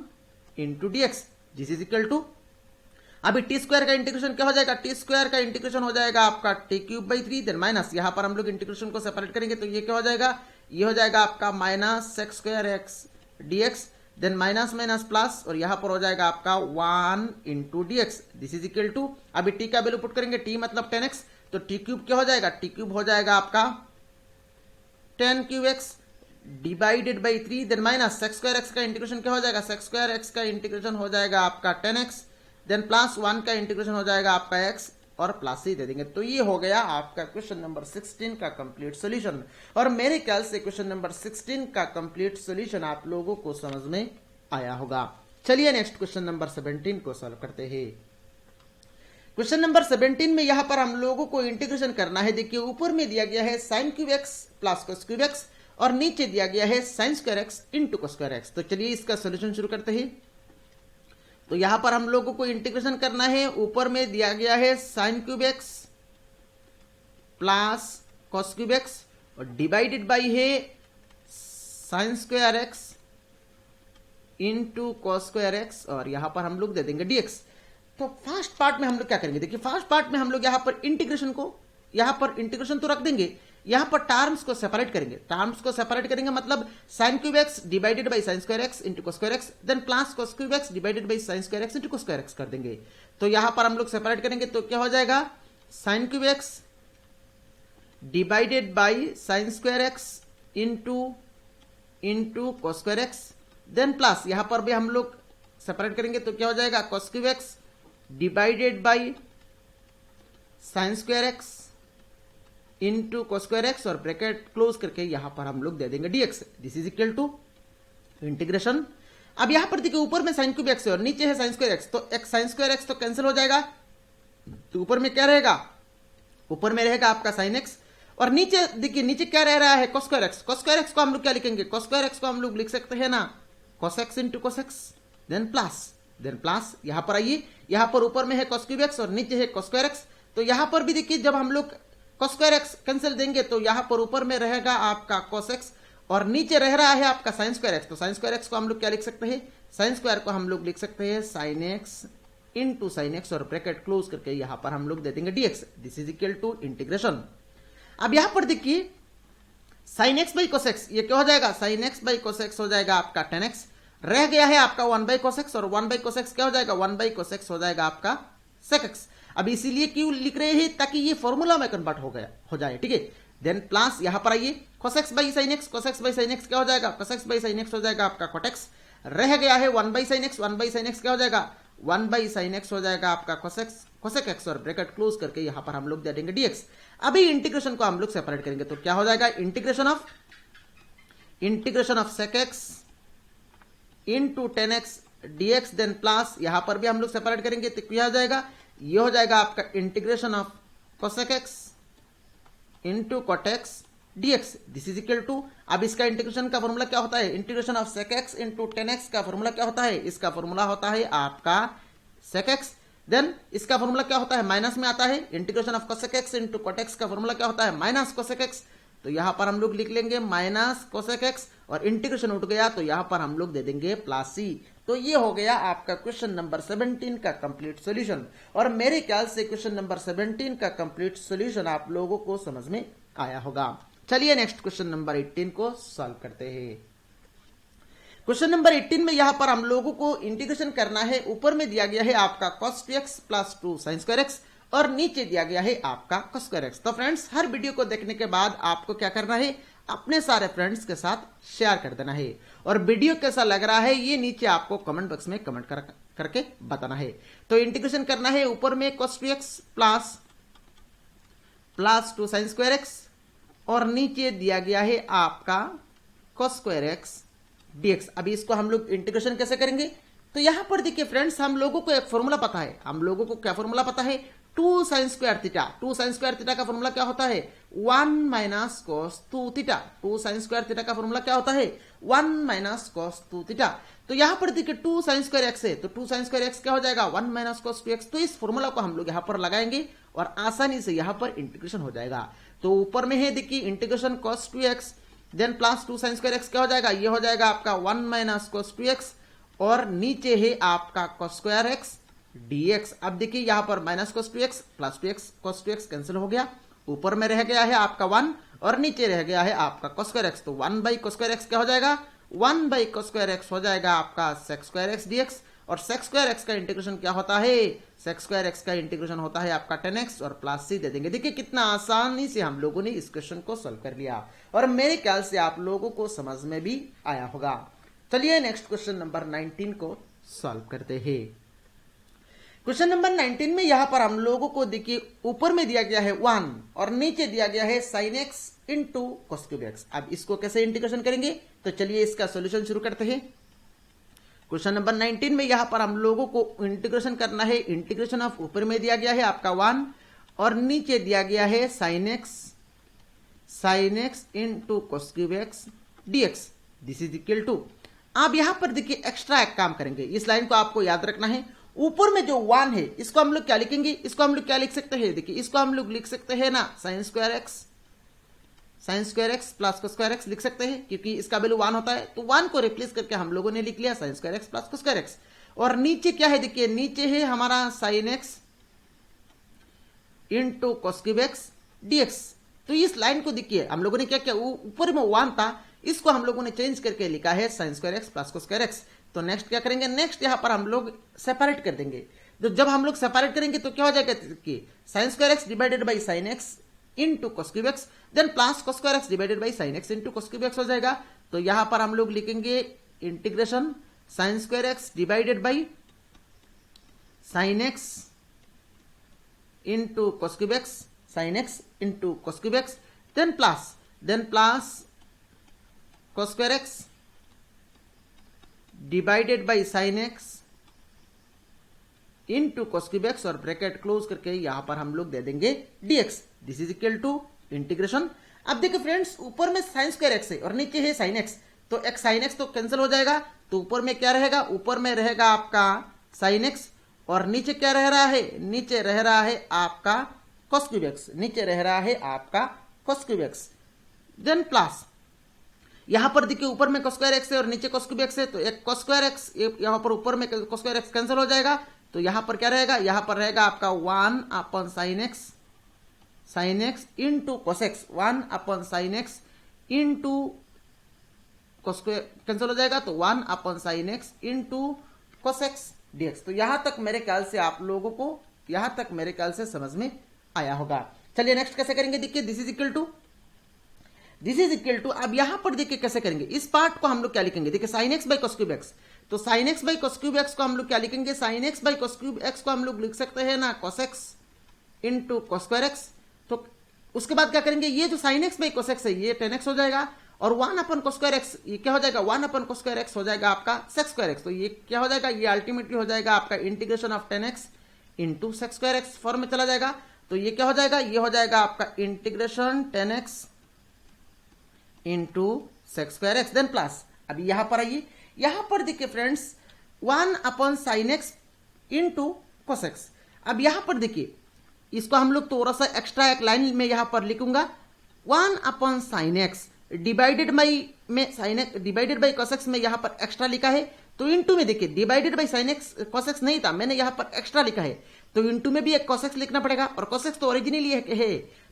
into dx। This is equal to, अभी टी स्क्वायर का इंटीग्रेशन क्या हो जाएगा, टी स्क्वायर का इंटीग्रेशन हो जाएगा आपका t cube by 3, then minus यहां पर हम लोग इंटीग्रेशन को सेपरेट करेंगे तो ये क्या हो जाएगा, ये हो जाएगा आपका minus sec square x dx, then minus minus plus, और यहां पर हो जाएगा आपका 1 into dx। This is equal to, अभी टी का वैल्यू पुट करेंगे, टी मतलब 10x, तो टी क्यूब क्या हो जाएगा, टी क्यूब हो जाएगा आपका 10 cube x divided by 3, then minus sec square x का इंटीग्रेशन क्या हो जाएगा, सेक्स स्क्वायर एक्स का इंटीग्रेशन हो जाएगा आपका 10x, देन प्लस 1 का इंटीग्रेशन हो जाएगा आपका x, और प्लस ही दे देंगे। तो ये हो गया आपका क्वेश्चन नंबर 16 का कंप्लीट सॉल्यूशन। और मेरे ख्याल से क्वेश्चन नंबर 16 का कंप्लीट सॉल्यूशन आप लोगों को समझ में आया होगा। चलिए नेक्स्ट क्वेश्चन नंबर 17 को सॉल्व करते हैं। क्वेश्चन नंबर 17 में यहां पर हम लोगों को इंटीग्रेशन करना है। देखिए ऊपर में दिया गया है sign cube x plus cos cube x, और नीचे दिया गया है sign square x into cos square x. तो चलिए इसका सोल्यूशन शुरू करते हैं। तो यहां पर हम लोगों को इंटीग्रेशन करना है, ऊपर में दिया गया है sign cube x plus cos cube x, और डिवाइडेड बाई है sign square x into cos square x, और यहां पर हम लोग दे देंगे dx। तो फर्स्ट पार्ट में हम लोग क्या करेंगे, देखिए फर्स्ट पार्ट में हम लोग यहां पर इंटीग्रेशन को, यहां पर इंटीग्रेशन तो रख देंगे, यहां पर टर्म्स को सेपरेट करेंगे। टर्म्स को सेपरेट करेंगे मतलब sine cube x divided by sine square x into cos square x, then plus cos cube x divided by sine square x into cos square x कर देंगे। तो यहां पर हम लोग सेपरेट करेंगे तो क्या हो जाएगा, sine cube x divided by sine square x into cos square x, then plus यहां पर भी हम लोग सेपरेट करेंगे तो क्या हो जाएगा, cos cube x divided by sine square x into cos square x, और ब्रैकेट क्लोज करके यहां पर हम लोग दे देंगे dx। This is equal to integration. अब यहां पर देखिए ऊपर में साइन क्यूब एक्स है और नीचे है साइन स्क्वायर एक्स, तो एक्स साइन स्क्वायर एक्स तो कैंसिल हो जाएगा, तो ऊपर में क्या रहेगा, ऊपर में रहेगा आपका साइन एक्स, और नीचे देखिए नीचे क्या रह रहा है, कोस स्क्वायर एक्स। कोस स्क्वायर एक्स को हम लोग क्या लिखेंगे, कोस स्क्वायर एक्स को हम लोग लिख सकते हैं ना cos x into cos x, then plus यहां पर आइए, यहां पर ऊपर में है कोस क्यूब एक्स और नीचे है कोस स्क्वायर एक्स। तो यहां पर भी देखिए जब हम लोग कोस स्क्वायर एक्स कैंसिल देंगे तो यहां पर ऊपर में रहेगा आपका कोस एक्स, और नीचे रह रहा है आपका साइन स्क्वायर एक्स। तो साइन स्क्वायर एक्स को हम लोग क्या लिख सकते हैं, साइन स्क्वायर को हम लोग लिख सकते हैं sine x into sine x, और ब्रैकेट क्लोज करके यहां पर हम लोग दे देंगे dx। This is equal to integration. अब यहां पर देखिए sine x by cos x, ये क्या हो जाएगा, sine x by cos x हो जाएगा आपका 10x, रह गया है आपका 1 बाई कोस एक्स, और 1 बाई कोस एक्स क्या हो जाएगा, 1 बाई कोस एक्स हो जाएगा आपका सेक एक्स। अब इसीलिए क्यों लिख रहे हैं, ताकि ये फॉर्मूला में कन्वर्ट हो जाए, ठीक है। देन प्लस यहां पर आइए, cos x by sine x, cos x by sine x क्या हो जाएगा, cos x by sine x हो जाएगा आपका कोट एक्स, रह गया है 1 by sine x, 1 by sine x क्या हो जाएगा, 1 बाई साइन एक्स हो जाएगा आपका कोसेक एक्स, और ब्रैकेट क्लोज करके यहां पर हम लोग दे देंगे dx। अभी इंटीग्रेशन को हम लोग सेपरेट करेंगे तो क्या हो जाएगा, integration of sec x into 10x dx, then plus यहां पर भी हम लोग सेपरेट करेंगे तो क्या हो जाएगा, ये हो जाएगा आपका integration of cosec x into cot x dx। This is equal to, अब इसका इंटीग्रेशन का फॉर्मूला क्या होता है, integration of sec x into 10x का फॉर्मूला क्या होता है, इसका फॉर्मूला होता है आपका सेक एक्स, देन इसका फॉर्मूला क्या होता है, माइनस में आता है, integration of cosec x into cot x का फॉर्मूला क्या होता है, माइनस कोसेक एक्स। तो यहां पर हम लोग लिख लेंगे माइनस कोसेक एक्स, और इंटीग्रेशन उठ गया तो यहां पर हम लोग दे देंगे प्लस सी। तो ये हो गया आपका क्वेश्चन नंबर 17 का कंप्लीट सॉल्यूशन। और मेरे ख्याल से क्वेश्चन नंबर 17 का कंप्लीट सॉल्यूशन आप लोगों को समझ में आया होगा। चलिए नेक्स्ट क्वेश्चन नंबर 18 को सॉल्व करते हैं। क्वेश्चन नंबर 18 में यहां पर हम लोगों को इंटीग्रेशन करना है। ऊपर में दिया गया है आपका cos 2x plus 2 sin square x और नीचे दिया गया है आपका cos स्क्वायर x। तो फ्रेंड्स हर वीडियो को देखने के बाद आपको क्या करना है, अपने सारे फ्रेंड्स के साथ शेयर कर देना है और वीडियो कैसा लग रहा है ये नीचे आपको कमेंट बॉक्स में कमेंट करके बताना है। तो इंटीग्रेशन करना है, ऊपर में cos 2x plus 2 sin square x और नीचे दिया गया है आपका cos स्क्वायर x dx। अभी इसको हम लोग इंटीग्रेशन कैसे करेंगे, तो यहां पर देखिए फ्रेंड्स हम लोगों को एक फॉर्मूला पता है। हम लोगों को क्या फॉर्मूला पता है, 2 sin square theta. 2 sin square theta का फॉर्मूला क्या होता है, 1 minus cos 2 theta. 2 sin square theta का फॉर्मूला क्या होता है, 1 माइनस cos 2 थीटा। तो यहां पर देखिए 2 sin स्क्वायर x है, तो 2 sin स्क्वायर x क्या हो जाएगा, 1 माइनस cos 2x। तो इस फॉर्मूला को हम लोग यहां पर लगाएंगे और आसानी से यहां पर इंटीग्रेशन हो जाएगा। तो ऊपर में है देखिए integration cos 2x then plus 2 sin square x क्या हो जाएगा, ये हो जाएगा आपका 1 माइनस cos 2x और नीचे है आपका cos स्क्वायर x dx। अब देखिए यहां पर minus cos 2x plus 2x cos 2x cancel हो गया, ऊपर में रह गया है आपका 1 और नीचे रह गया है आपका cos स्क्वायर x। तो 1 बाई cos स्क्वायर x क्या हो जाएगा, 1 बाई cos स्क्वायर x हो जाएगा आपका sec स्क्वायर x dx। और sec स्क्वायर x का इंटीग्रेशन क्या होता है, sec स्क्वायर x का इंटीग्रेशन होता है आपका 10x और प्लस c दे देंगे। देखिए कितना आसानी से हम लोगों ने इस क्वेश्चन को सॉल्व कर लिया और मेरे ख्याल से आप लोगों को समझ में भी आया होगा। चलिए नेक्स्ट क्वेश्चन नंबर 19 को सॉल्व करते हैं। क्वेश्चन नंबर 19 में यहां पर हम लोगों को देखिए ऊपर में दिया गया है 1 और नीचे दिया गया है sin x into cos cube x। अब इसको कैसे इंटीग्रेशन करेंगे, तो चलिए इसका सॉल्यूशन शुरू करते हैं। क्वेश्चन नंबर 19 में यहां पर हम लोगों को इंटीग्रेशन करना है। इंटीग्रेशन ऑफ ऊपर में दिया गया है आपका 1 और नीचे दिया गया है sin x into cos cube x dx। This is equal to, आप यहां पर देखिए एक्स्ट्रा एक काम करेंगे, इस लाइन को आपको याद रखना है। ऊपर में जो 1 है इसको हम लोग क्या लिखेंगे, इसको हम लोग क्या लिख सकते हैं, देखिए इसको हम लोग लिख सकते हैं ना sin square x plus cos square x लिख सकते हैं क्योंकि इसका वैल्यू 1 होता है। तो 1 को रिप्लेस करके हम लोगों ने लिख लिया sin square x plus cos square x और नीचे क्या है, देखिए नीचे है हमारा sin x into cos cube x dx। तो इस लाइन को देखिए हम लोगों ने क्या किया, ऊपर में 1 था इसको हम लोगों ने चेंज करके लिखा है sin square x plus cos square x। तो नेक्स्ट क्या करेंगे, नेक्स्ट यहां पर हम लोग सेपरेट कर देंगे। तो जब हम लोग सेपरेट करेंगे तो क्या हो जाएगा कि sin square x divided by sin x into cos cube x then plus cos square x divided by sin x into cos cube x हो जाएगा। तो यहां पर हम लोग लिखेंगे integration sin square x divided by sin x into cos cube x, sin x into cos cube x then plus cos square x divided by sin x into cos cube x और bracket close करके यहां पर हम लोग दे देंगे dx। This is equal to integration. अब देखिए फ्रेंड्स ऊपर में sin स्क्वायर x है और नीचे है sin x, तो एक sin x तो कैंसिल हो जाएगा। तो ऊपर में क्या रहेगा, ऊपर में रहेगा आपका sin x और नीचे क्या रह रहा है, नीचे रह रहा है आपका cos क्यूब x, नीचे रह रहा है आपका cos cube x then plus यहां पर देखिए ऊपर में cos स्क्वायर x है और नीचे cos क्यूब x है। तो एक cos स्क्वायर x यहां पर ऊपर में cos स्क्वायर x कैंसिल हो जाएगा। तो यहां पर क्या रहेगा, यहां पर रहेगा आपका 1 upon sin x into cos x, 1 upon sin x into cos square cancel हो जाएगा। तो 1 upon sin x into cos x dx। तो यहां तक मेरे ख्याल से आप लोगों को यहां तक मेरे ख्याल से समझ में आया होगा। चलिए नेक्स्ट कैसे करेंगे, देखिए दिस इज इक्वल टू अब यहां पर देखिए कैसे करेंगे, इस पार्ट को हम लोग क्या लिखेंगे, देखिए sin x by cos cube x। तो sin x by cos cube x को हम लोग क्या लिखेंगे, sin x by cos cube x को हम लोग लिख सकते हैं ना cos x into cos square x। तो उसके बाद क्या करेंगे, ये जो sin x by cos x है ये 10x हो जाएगा और 1 अपन cos स्क्वायर x ये क्या हो जाएगा, 1 अपन cos स्क्वायर x हो जाएगा आपका sec स्क्वायर x। तो ये क्या हो जाएगा, ये अल्टीमेटली हो जाएगा आपका integration of 10x into sec square x form में चला जाएगा। तो ये क्या हो जाएगा, ये हो जाएगा आपका integration 10x into sec square x then plus. अभी यहां पर आइए, यहां पर देखिए friends 1 upon sin x into cos x। अब यहां पर देखिए इसको हम लोग थोड़ा सा एक्स्ट्रा एक लाइन में यहां पर लिखूंगा, 1 upon sin x divided by में sin x divided by cos x में यहां पर एक्स्ट्रा लिखा है। तो इंटू में देखिए divided by sin x cos x नहीं था, मैंने यहां पर एक्स्ट्रा लिखा है। तो इंटू में भी एक कोसेक्स लिखना पड़ेगा, और कोसेक्स तो ओरिजिनली है,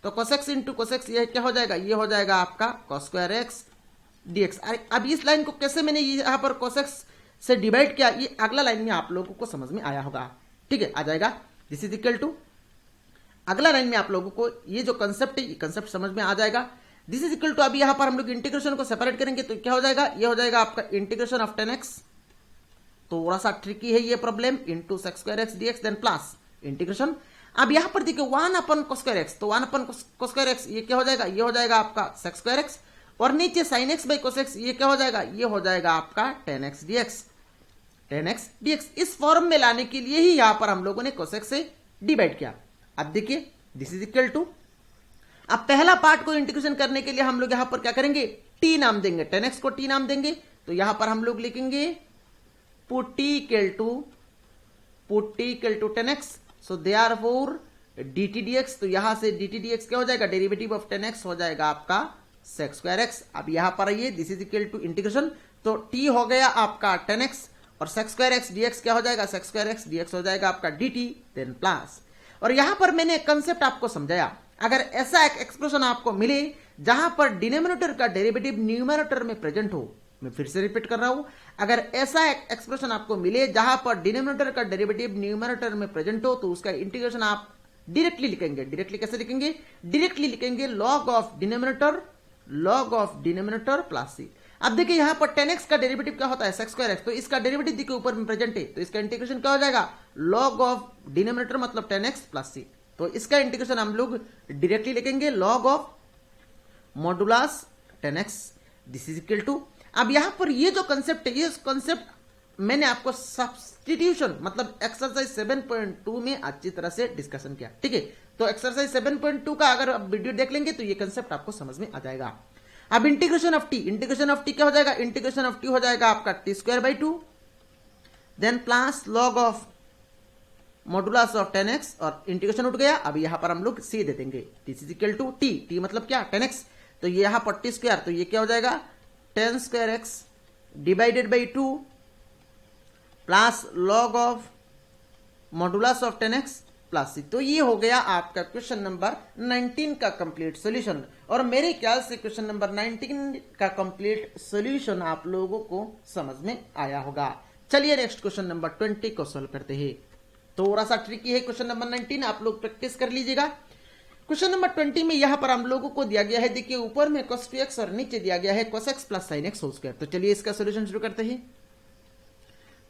तो कोसेक्स इंटू कोसेक्स ये क्या हो जाएगा, ये हो जाएगा आपका कॉस स्क्वायर एक्स डीएक्स। अब इस लाइन को कैसे मैंने यहाँ पर कोसेक्स से डिवाइड किया, ये अगला लाइन में आप लोगों को समझ में आया होगा। ठीक है, आ जाएगा। दिस इज इक्वल टू, अगला लाइन में आप लोगों को ये जो कंसेप्ट है, ये कंसेप्ट समझ में आ जाएगा। दिस इज इक्वल टू, अभी यहां पर हम लोग इंटीग्रेशन को सेपरेट करेंगे तो क्या हो जाएगा, ये हो जाएगा आपका इंटीग्रेशन ऑफ 10x, थोड़ा सा ट्रिकी है ये problem, into sec square x dx then plus integration. अब यहां पर देखिए 1 अपन कोस स्क्वायर एक्स, तो 1 अपन कोस स्क्वायर एक्स ये क्या हो जाएगा, ये हो जाएगा आपका सेक्स स्क्वायर एक्स, और नीचे sign x by cos x ये क्या हो जाएगा, ये हो जाएगा आपका 10x dx। इस फॉर्म में लाने के लिए ही यहां पर हम लोगों ने कोसेक्स से डिवाइड किया। अब देखिए दिस इज इक्वल टू, अब पहला पार्ट को इंटीग्रेशन करने के लिए हम लोग यहां पर क्या करेंगे, टी नाम देंगे, 10x को टी नाम देंगे, तो यहां पर हम लोग लिखेंगे put t equal to 10x, so therefore dt dx, तो यहां से dt dx क्या हो जाएगा, डेरिवेटिव ऑफ 10x हो जाएगा आपका सेक्स स्क्वायर एक्स। अब यहां पर आइए, this is equal to integration, तो t हो गया आपका 10x, और सेक्स स्क्वायर एक्स dx क्या हो जाएगा, सेक्स स्क्वायर एक्स dx हो जाएगा आपका dt देन प्लस। और यहां पर मैंने एक कंसेप्ट आपको समझाया, अगर ऐसा एक एक्सप्रेशन आपको मिले जहां पर डिनोमिनेटर का डेरिवेटिव न्यूमरेटर में प्रेजेंट हो, मैं फिर से रिपीट कर रहा हूं, अगर ऐसा एक एक्सप्रेशन आपको मिले जहां पर डिनोमिनेटर का डेरिवेटिव न्यूमरेटर में प्रेजेंट हो, तो उसका इंटीग्रेशन आप डायरेक्टली लिखेंगे। डायरेक्टली कैसे लिखेंगे, डायरेक्टली लिखेंगे log ऑफ डिनोमिनेटर प्लस सी। अब देखिए यहां पर 10x का डेरिवेटिव क्या होता है, सेक्स स्क्वायर एक्स, तो इसका डेरिवेटिव देखिए ऊपर में प्रेजेंट है, तो इसका इंटीग्रेशन क्या हो जाएगा, log ऑफ डिनोमिनेटर मतलब 10x प्लस सी, तो इसका इंटीग्रेशन हम लोग डायरेक्टली लिखेंगे log of modulus 10x, this is equal to. अब यहां पर ये जो कंसेप्ट है, ये कंसेप्ट मैंने आपको सब्स्टिट्यूशन मतलब एक्सरसाइज 7.2 में अच्छी तरह से डिस्कशन किया। ठीक है, तो एक्सरसाइज 7.2 का अगर आप वीडियो देख लेंगे तो ये कंसेप्ट आपको समझ में आ जाएगा। अब इंटीग्रेशन ऑफ टी क्या हो जाएगा, इंटीग्रेशन ऑफ टी हो जाएगा आपका t square by 2 then plus log of modulus of 10x, और इंटीग्रेशन उठ गया। अब यहां पर हम लोग सी दे देंगे, this is equal to t मतलब क्या 10x, तो ये यहां पर टी स्क्वायर, तो ये क्या हो जाएगा 10 square x divided by 2 plus log of modulus of 10x plus सी। तो ये हो गया आपका क्वेश्चन नंबर 19 का कंप्लीट सॉल्यूशन, और मेरे ख्याल से क्वेश्चन नंबर 19 का कंप्लीट सॉल्यूशन आप लोगों को समझ में आया होगा। चलिए नेक्स्ट क्वेश्चन नंबर 20 को सॉल्व करते हैं। थोड़ा सा ट्रिकी है क्वेश्चन नंबर 19, आप लोग प्रैक्टिस कर लीजिएगा। क्वेश्चन नंबर 20 में यहां पर हम लोगों को दिया गया है, देखिए ऊपर में cos 2x और नीचे दिया गया है cos x plus sin x whole square. तो चलिए इसका सॉल्यूशन शुरू करते हैं।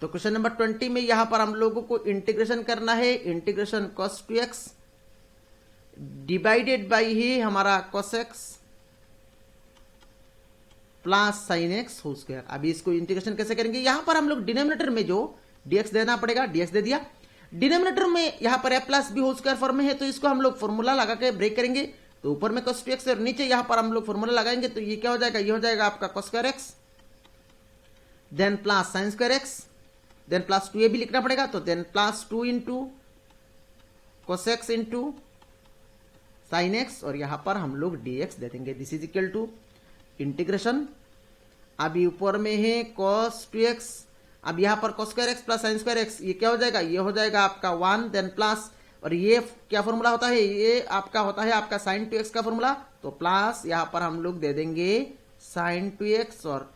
तो क्वेश्चन नंबर 20 में यहां पर हम लोगों को इंटीग्रेशन करना है, integration cos 2x divided by है हमारा cos x plus sin x whole square. अभी इसको इंटीग्रेशन कैसे करेंगे, यहां पर हम लोग डिनोमिनेटर में जो dx देना पड़ेगा, dx दे दिया, डिनोमिनेटर में यहां पर a plus b whole square form में है, तो इसको हम लोग फॉर्मूला लगा के ब्रेक करेंगे, तो ऊपर में cos 2x और नीचे यहां पर हम लोग फॉर्मूला लगाएंगे, तो ये क्या हो जाएगा, ये हो जाएगा आपका cos square x then plus sin square x then plus 2a भी लिखना पड़ेगा, तो then plus 2 into cos x into sin x, और यहां पर हम लोग dx दे देंगे, this is equal to integration. अभी ऊपर में है cos 2x, अब यहां पर cos square x plus sign square x, ये क्या हो जाएगा, ये हो जाएगा आपका 1 देन प्लस, और ये क्या फॉर्मूला होता है, ये आपका होता है आपका sin 2x का फॉर्मूला, तो प्लस यहां पर हम लोग दे देंगे sin 2x और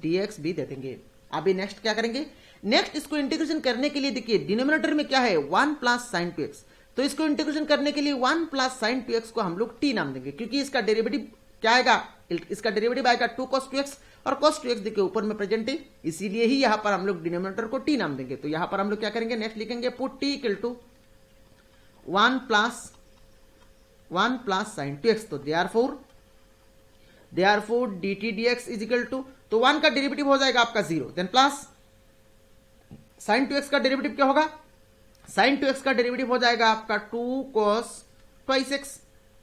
dx भी दे देंगे। अभी नेक्स्ट क्या करेंगे, नेक्स्ट इसको इंटीग्रेशन करने के लिए देखिए डिनोमिनेटर में क्या है 1 प्लस sin 2x, तो इसको इंटीग्रेशन करने के लिए 1 प्लस sin 2x को हम लोग t नाम देंगे, क्योंकि इसका डेरिवेटिव क्या आएगा, इसका डेरिवेटिव आएगा 2 cos 2x, और cos 2x देखिए ऊपर में प्रेजेंट है, इसीलिए ही यहां पर हम लोग डिनोमिनेटर को t नाम देंगे। तो यहां पर हम लोग क्या करेंगे, नेक्स्ट लिखेंगे put t equal to 1 plus sin 2x, तो therefore dt dx is equal to, तो 1 का डेरिवेटिव हो जाएगा आपका 0 देन प्लस sin 2x का डेरिवेटिव क्या होगा, sin 2x का डेरिवेटिव हो जाएगा आपका 2 cos 2x,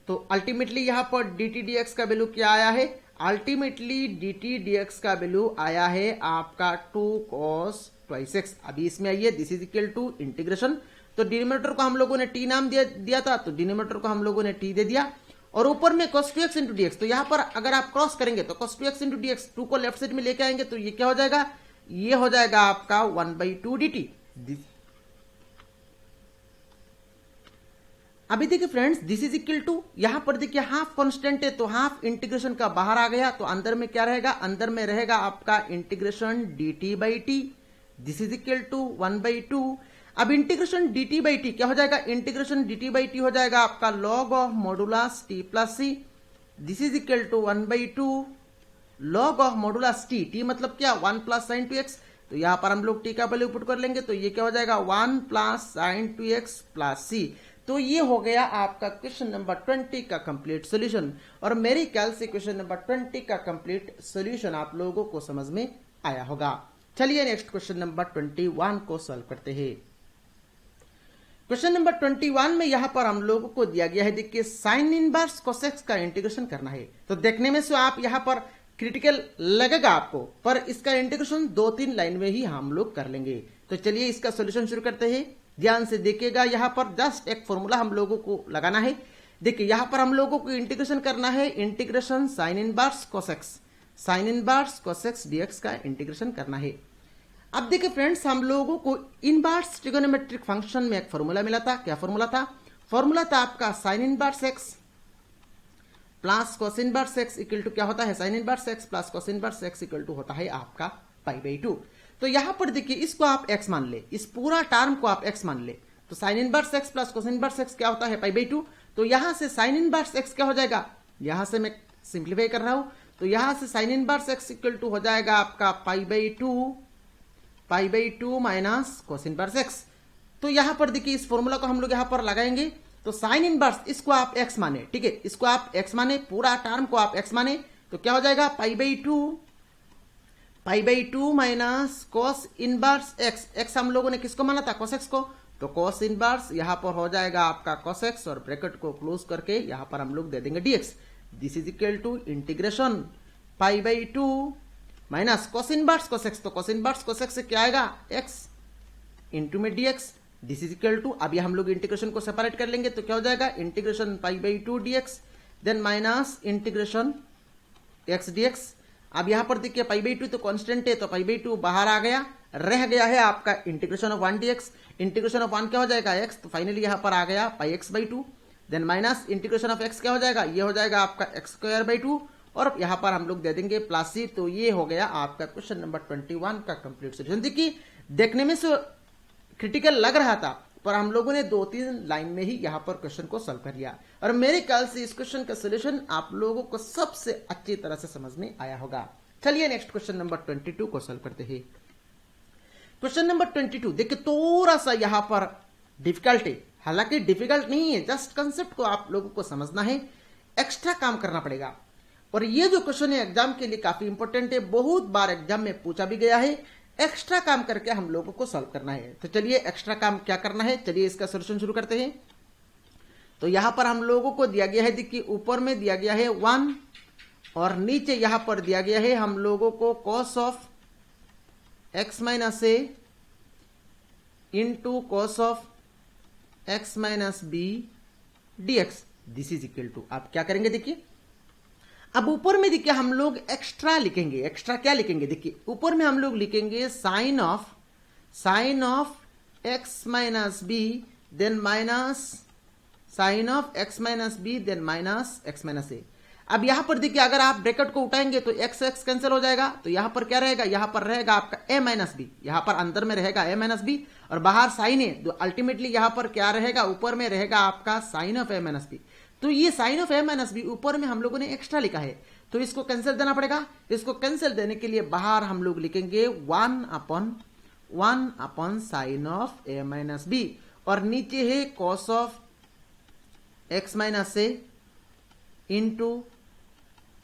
तो अल्टीमेटली यहां पर dt dx का वैल्यू क्या आया है, अल्टीमेटली dt dx का वैल्यू आया है आपका 2 cos 2x। अभी इसमें आइए, this is equal to integration, तो डिनोमिनेटर को हम लोगों ने t नाम दिया था, तो डिनोमिनेटर को हम लोगों ने t दे दिया, और ऊपर में cos 2x इंटू dx, तो यहां पर अगर आप क्रॉस करेंगे तो cos 2x इंटू dx 2 को लेफ्ट साइड में लेके आएंगे, तो ये क्या हो जाएगा, ये हो जाएगा आपका 1/2 dt, अभी देखिए friends, this is equal to, यहां पर देखिए हाफ कांस्टेंट है तो हाफ इंटीग्रेशन का बाहर आ गया, तो अंदर में क्या रहेगा, अंदर में रहेगा आपका integration dt by t, this is equal to 1/2। अब इंटीग्रेशन dt बाई टी क्या हो जाएगा, इंटीग्रेशन dt बाई टी हो जाएगा आपका log of modulus t plus C, this is equal to 1/2 log of modulus t, t मतलब क्या, 1 plus sign 2x, तो यहां पर हम लोग t का वैल्यू पुट कर लेंगे, तो ये क्या हो जाएगा 1 प्लस साइन 2x प्लस सी। तो ये हो गया आपका क्वेश्चन नंबर 20 का कंप्लीट सॉल्यूशन। और मेरे ख्याल से क्वेश्चन नंबर 20 का कंप्लीट सॉल्यूशन आप लोगों को समझ में आया होगा। चलिए नेक्स्ट क्वेश्चन नंबर 21 को सॉल्व करते हैं। क्वेश्चन नंबर 21 में यहां पर हम लोगों को दिया गया है, देखिए साइन इनवर्स कोसेक्स का इंटीग्रेशन करना है। तो देखने में से आप यहां पर क्रिटिकल लगेगा आपको, पर इसका इंटीग्रेशन 2-3 लाइन में ही हम लोग कर लेंगे। तो चलिए इसका सॉल्यूशन शुरू करते हैं। ध्यान से देखिएगा, यहां पर जस्ट एक फॉर्मूला हम लोगों को लगाना है। देखिए यहां पर हम लोगों को इंटीग्रेशन करना है, integration sine inverse cosec x, sine inverse cosec x dx का इंटीग्रेशन करना है। अब देखिए फ्रेंड्स, हम लोगों को इनवर्स ट्रिगोनोमेट्रिक फंक्शन में एक फॉर्मूला मिला था। क्या फॉर्मूला था, फॉर्मूला था आपका sine inverse x plus cos inverse x equal to क्या होता है, sine inverse x plus cos inverse x equal to होता है आपका π/2। तो यहां पर देखिए इसको आप x मान ले, इस पूरा टर्म को आप x मान ले, तो sign inverse x plus cos inverse x क्या होता है π/2। तो यहां से साइन इनवर्स x क्या हो जाएगा, यहां से मैं सिंप्लीफाई कर रहा हूं, तो यहां से sine inverse x equal to हो जाएगा आपका π/2 माइनस कोस इनवर्स x। तो यहां पर देखिए इस फॉर्मूला को हम लोग यहां पर लगाएंगे, तो साइन इनवर्स इसको आप x माने, ठीक है, इसको आप x माने, पूरा टर्म को आप x माने, तो क्या हो जाएगा π/2 माइनस कोस इनवर्स x हम लोगों ने किसको माना था, कोस x को, तो कोस इनवर्स यहां पर हो जाएगा आपका कोस x और ब्रैकेट को क्लोज करके यहां पर हम लोग दे देंगे dx, this is equal to integration π/2 minus cos inverse cos x, तो कोस इनवर्स कोस x से क्या आएगा x इंटू में dx, this is equal to, अभी हम लोग इंटीग्रेशन को सेपरेट कर लेंगे, तो क्या हो जाएगा integration π/2 dx then minus integration x dx। अब यहां पर देखिए π/2 तो कांस्टेंट है, तो π/2 बाहर आ गया, रह गया है आपका integration of 1 dx, integration of 1 क्या हो जाएगा x, तो फाइनली यहां पर आ गया πx/2 then minus integration of x क्या हो जाएगा, ये हो जाएगा आपका x²/2 और यहां पर हम लोग दे देंगे प्लस c। तो ये हो गया आपका क्वेश्चन नंबर 21 का कंप्लीट सॉल्यूशन। देखिए देखने में से क्रिटिकल लग रहा था, पर हम लोगों ने 2-3 लाइन में ही यहां पर क्वेश्चन को सॉल्व कर लिया, और मेरे ख्याल से इस क्वेश्चन का सॉल्यूशन आप लोगों को सबसे अच्छी तरह से समझ में आया होगा। चलिए नेक्स्ट क्वेश्चन नंबर 22 को सॉल्व करते हैं। क्वेश्चन नंबर 22 देखिए थोड़ा सा यहां पर डिफिकल्ट है, हालांकि डिफिकल्ट नहीं है, जस्ट कंसेप्ट को आप लोगों को समझना है, एक्स्ट्रा काम करना पड़ेगा। और ये जो क्वेश्चन है एग्जाम के लिए काफी इंपॉर्टेंट है, बहुत बार एग्जाम में पूछा भी गया है, एक्स्ट्रा काम करके हम लोगों को सॉल्व करना है। तो चलिए एक्स्ट्रा काम क्या करना है, चलिए इसका सॉल्यूशन शुरू करते हैं। तो यहां पर हम लोगों को दिया गया है, देखिए ऊपर में दिया गया है 1 और नीचे यहां पर दिया गया है हम लोगों को cos of x minus A into cos of x minus b dx, this is equal to, आप क्या करेंगे देखिए, अब ऊपर में देखिए हम लोग एक्स्ट्रा लिखेंगे, एक्स्ट्रा क्या लिखेंगे, देखिए ऊपर में हम लोग लिखेंगे sine of x minus B then minus sine of x minus B then minus x minus A. अब यहां पर देखिए अगर आप ब्रैकेट को उठाएंगे तो x x कैंसिल हो जाएगा, तो यहां पर क्या रहेगा, यहां पर रहेगा आपका a माइनस बी, यहां पर अंदर में रहेगा a माइनस बी और बाहर साइन है, तो अल्टीमेटली यहां पर क्या रहेगा, ऊपर में रहेगा आपका sine of a minus B. तो ये sine of a minus b ऊपर में हम लोगों ने एक्स्ट्रा लिखा है, तो इसको कैंसिल देना पड़ेगा। इसको कैंसिल देने के लिए बाहर हम लोग लिखेंगे 1 upon sine of a minus b और नीचे है cos of x minus A into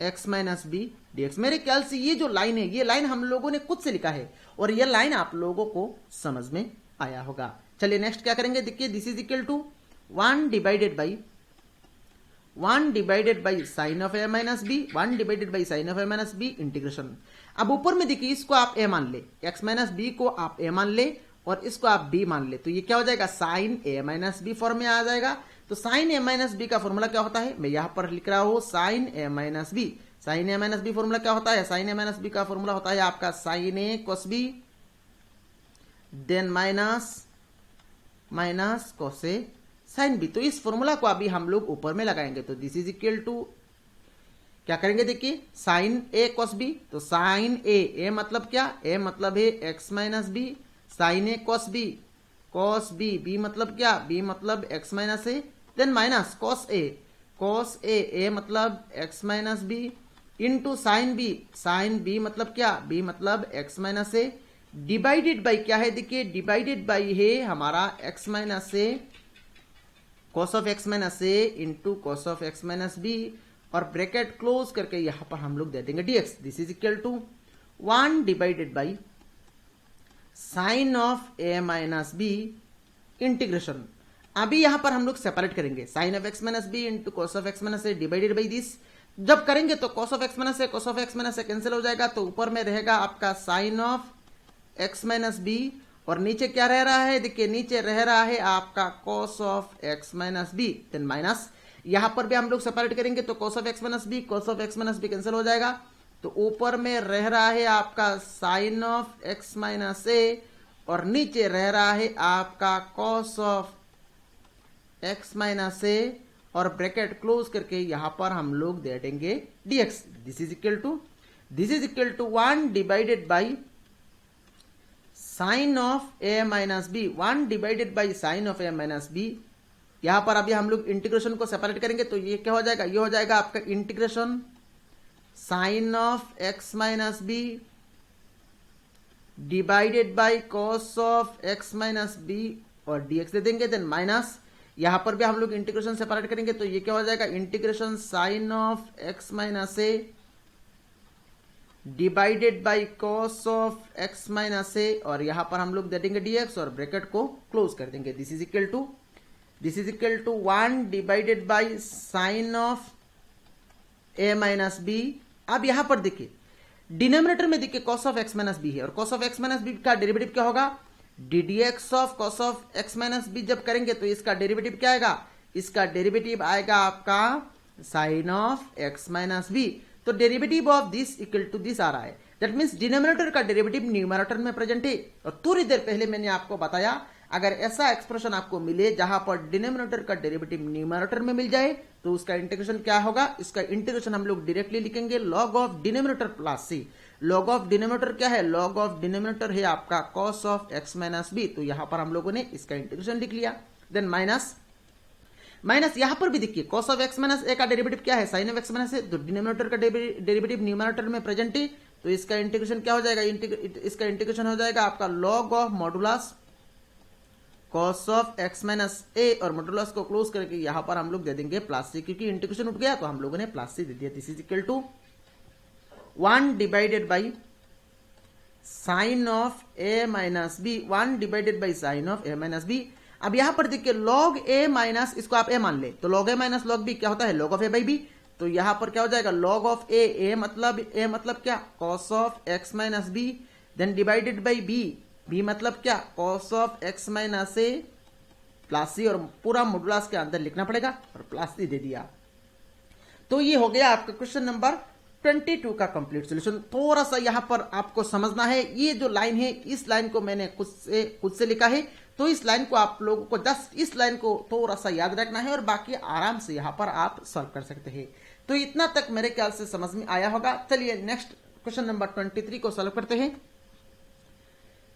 x minus b dx। मेरे ख्याल से ये जो लाइन है, ये लाइन हम लोगों ने खुद से लिखा है और ये लाइन आप लोगों को समझ में आया होगा। चलिए नेक्स्ट क्या करेंगे, देखिए this is equal to 1 divided by sine of A minus b, 1 divided by sine of A minus b integration. अब ऊपर में देखिए इसको आप a मान ले, x माइनस बी को आप a मान ले और इसको आप b मान ले, तो ये क्या हो जाएगा, sine a minus b form में आ जाएगा। तो साइन a माइनस बी का फॉर्मूला क्या होता है, मैं यहां पर लिख रहा हूं sine a minus B. Sine a minus b formula क्या होता है, साइन a माइनस बी का फॉर्मूला होता है आपका sine a cos b then minus cos a sine b. तो इस फॉर्मूला को अभी हम लोग ऊपर में लगाएंगे। तो दिस इज इक्वल टू क्या करेंगे, देखिए साइन ए कॉस बी। तो साइन ए मतलब क्या, ए मतलब है x minus B, sine A cos B, cos B, B मतलब क्या, बी मतलब x minus A, then minus cos A मतलब x minus B, into sine B मतलब क्या, बी मतलब x minus A, divided by क्या है, देखिए डिवाइडेड बाई है हमारा x minus A, cos of x minus A into cos of x minus b, और ब्रैकेट क्लोज करके यहां पर हम लोग दे देंगे dx। This is equal to 1 divided by sine of A minus b integration. अभी यहां पर हम लोग सेपरेट करेंगे, sine of x minus B into cos of x minus A divided by this. जब करेंगे तो cos of x minus a cancel हो जाएगा, तो ऊपर में रहेगा आपका sine of x minus b, और नीचे क्या रह रहा है, देखिए नीचे रह रहा है आपका cos of x minus B, then minus यहां पर भी हम लोग सेपरेट करेंगे तो cos of x minus b cancel हो जाएगा, तो ऊपर में रह रहा है आपका साइन ऑफ एक्स माइनस ए, और नीचे रह रहा है आपका कॉस ऑफ एक्स माइनस ए, और ब्रैकेट क्लोज करके यहां पर हम लोग दे देंगे dx। This is equal to 1 divided by sine of A minus b, 1 divided by sine of A minus b. यहां पर अभी हम लोग इंटीग्रेशन को सेपरेट करेंगे, तो ये क्या हो जाएगा, ये हो जाएगा आपका integration sine of x minus b divided by cos of x minus b, और dx दे देंगे, देन माइनस यहां पर भी हम लोग इंटीग्रेशन सेपरेट करेंगे, तो ये क्या हो जाएगा, integration sine of x minus A divided by cos of x minus ए, और यहां पर हम लोग दे देंगे dx, और ब्रैकेट को क्लोज कर देंगे। This is equal to 1 divided by sine of A minus b. अब यहां पर देखिए डिनोमिनेटर में देखिए cos of x minus b है, और cos of x minus b का डेरिवेटिव क्या होगा, ddx of cos of x minus b. जब करेंगे तो इसका डेरिवेटिव क्या आएगा, इसका डेरिवेटिव आएगा आपका sine of x minus B. तो derivative of this equal to this आ रहा है, दैट मीन्स डिनोमिनेटर का डेरिवेटिव न्यूमरेटर में प्रेजेंट है। और थोड़ी देर पहले मैंने आपको बताया, अगर ऐसा एक्सप्रेशन आपको मिले जहां पर डिनोमिनेटर का डेरिवेटिव न्यूमरेटर में मिल जाए, तो उसका इंटीग्रेशन क्या होगा, इसका इंटीग्रेशन हम लोग डायरेक्टली लिखेंगे log of denominator plus c. Log of denominator क्या है, लॉग ऑफ डिनोमिनेटर है आपका cos of x minus B, तो यहां पर हम लोगों ने इसका इंटीग्रेशन लिख लिया। देन माइनस यहां पर भी देखिए कॉस ऑफ एक्स माइनस ए का डेरिवेटिव क्या है, साइन ऑफ एक्स माइनस ए, तो डिनोमिनेटर का डेरिवेटिव न्यूमरेटर में प्रेजेंट है, तो इसका इंटीग्रेशन क्या हो जाएगा, इसका इंटीग्रेशन हो जाएगा आपका log of modulus cos of x minus ए, और मॉडुलस को क्लोज करके यहां पर हम लोग दे देंगे प्लस सी, क्योंकि इंटीग्रेशन उठ गया तो हम लोगों ने प्लस सी दे दिया। This is equal to 1 divided by sine of A minus b, 1 divided by sine of A minus b. अब यहां पर देखिए लॉग ए माइनस, इसको आप ए मान ले, तो log a minus log b क्या होता है, log of a by b. तो यहां पर क्या हो जाएगा, लॉग ऑफ ए मतलब क्या, cos of x minus B, then divided by B मतलब क्या, cos of x minus A plus C, और पूरा मॉडुलस के अंदर लिखना पड़ेगा, और प्लस सी दे दिया। तो ये हो गया आपका क्वेश्चन नंबर 22 का कंप्लीट सॉल्यूशन। थोड़ा सा यहां पर आपको समझना है, ये जो लाइन है, इस लाइन को मैंने खुद से लिखा है, तो इस लाइन को आप लोगों को इस लाइन को थोड़ा सा याद रखना है, और बाकी आराम से यहां पर आप सॉल्व कर सकते हैं। तो इतना तक मेरे ख्याल से समझ में आया होगा। चलिए नेक्स्ट क्वेश्चन नंबर 23 को सॉल्व करते हैं।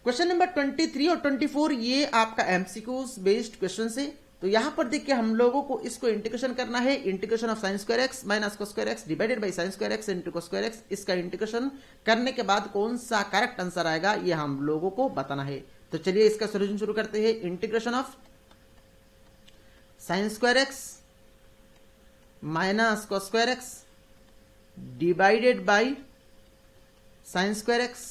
क्वेश्चन नंबर 23 और 24 ये आपका एमसीक्यूज बेस्ड क्वेश्चन है। तो यहां पर देखिए हम लोगों को इसको इंटीग्रेशन करना है, integration of sine square x minus cos square x divided by sine square x into cos square x. इसका इंटीग्रेशन करने के बाद कौन सा करेक्ट आंसर आएगा ये हम लोगों को बताना है। तो चलिए इसका सोल्यूशन शुरू करते हैं। Integration of sine square x minus cos square x divided by sine square x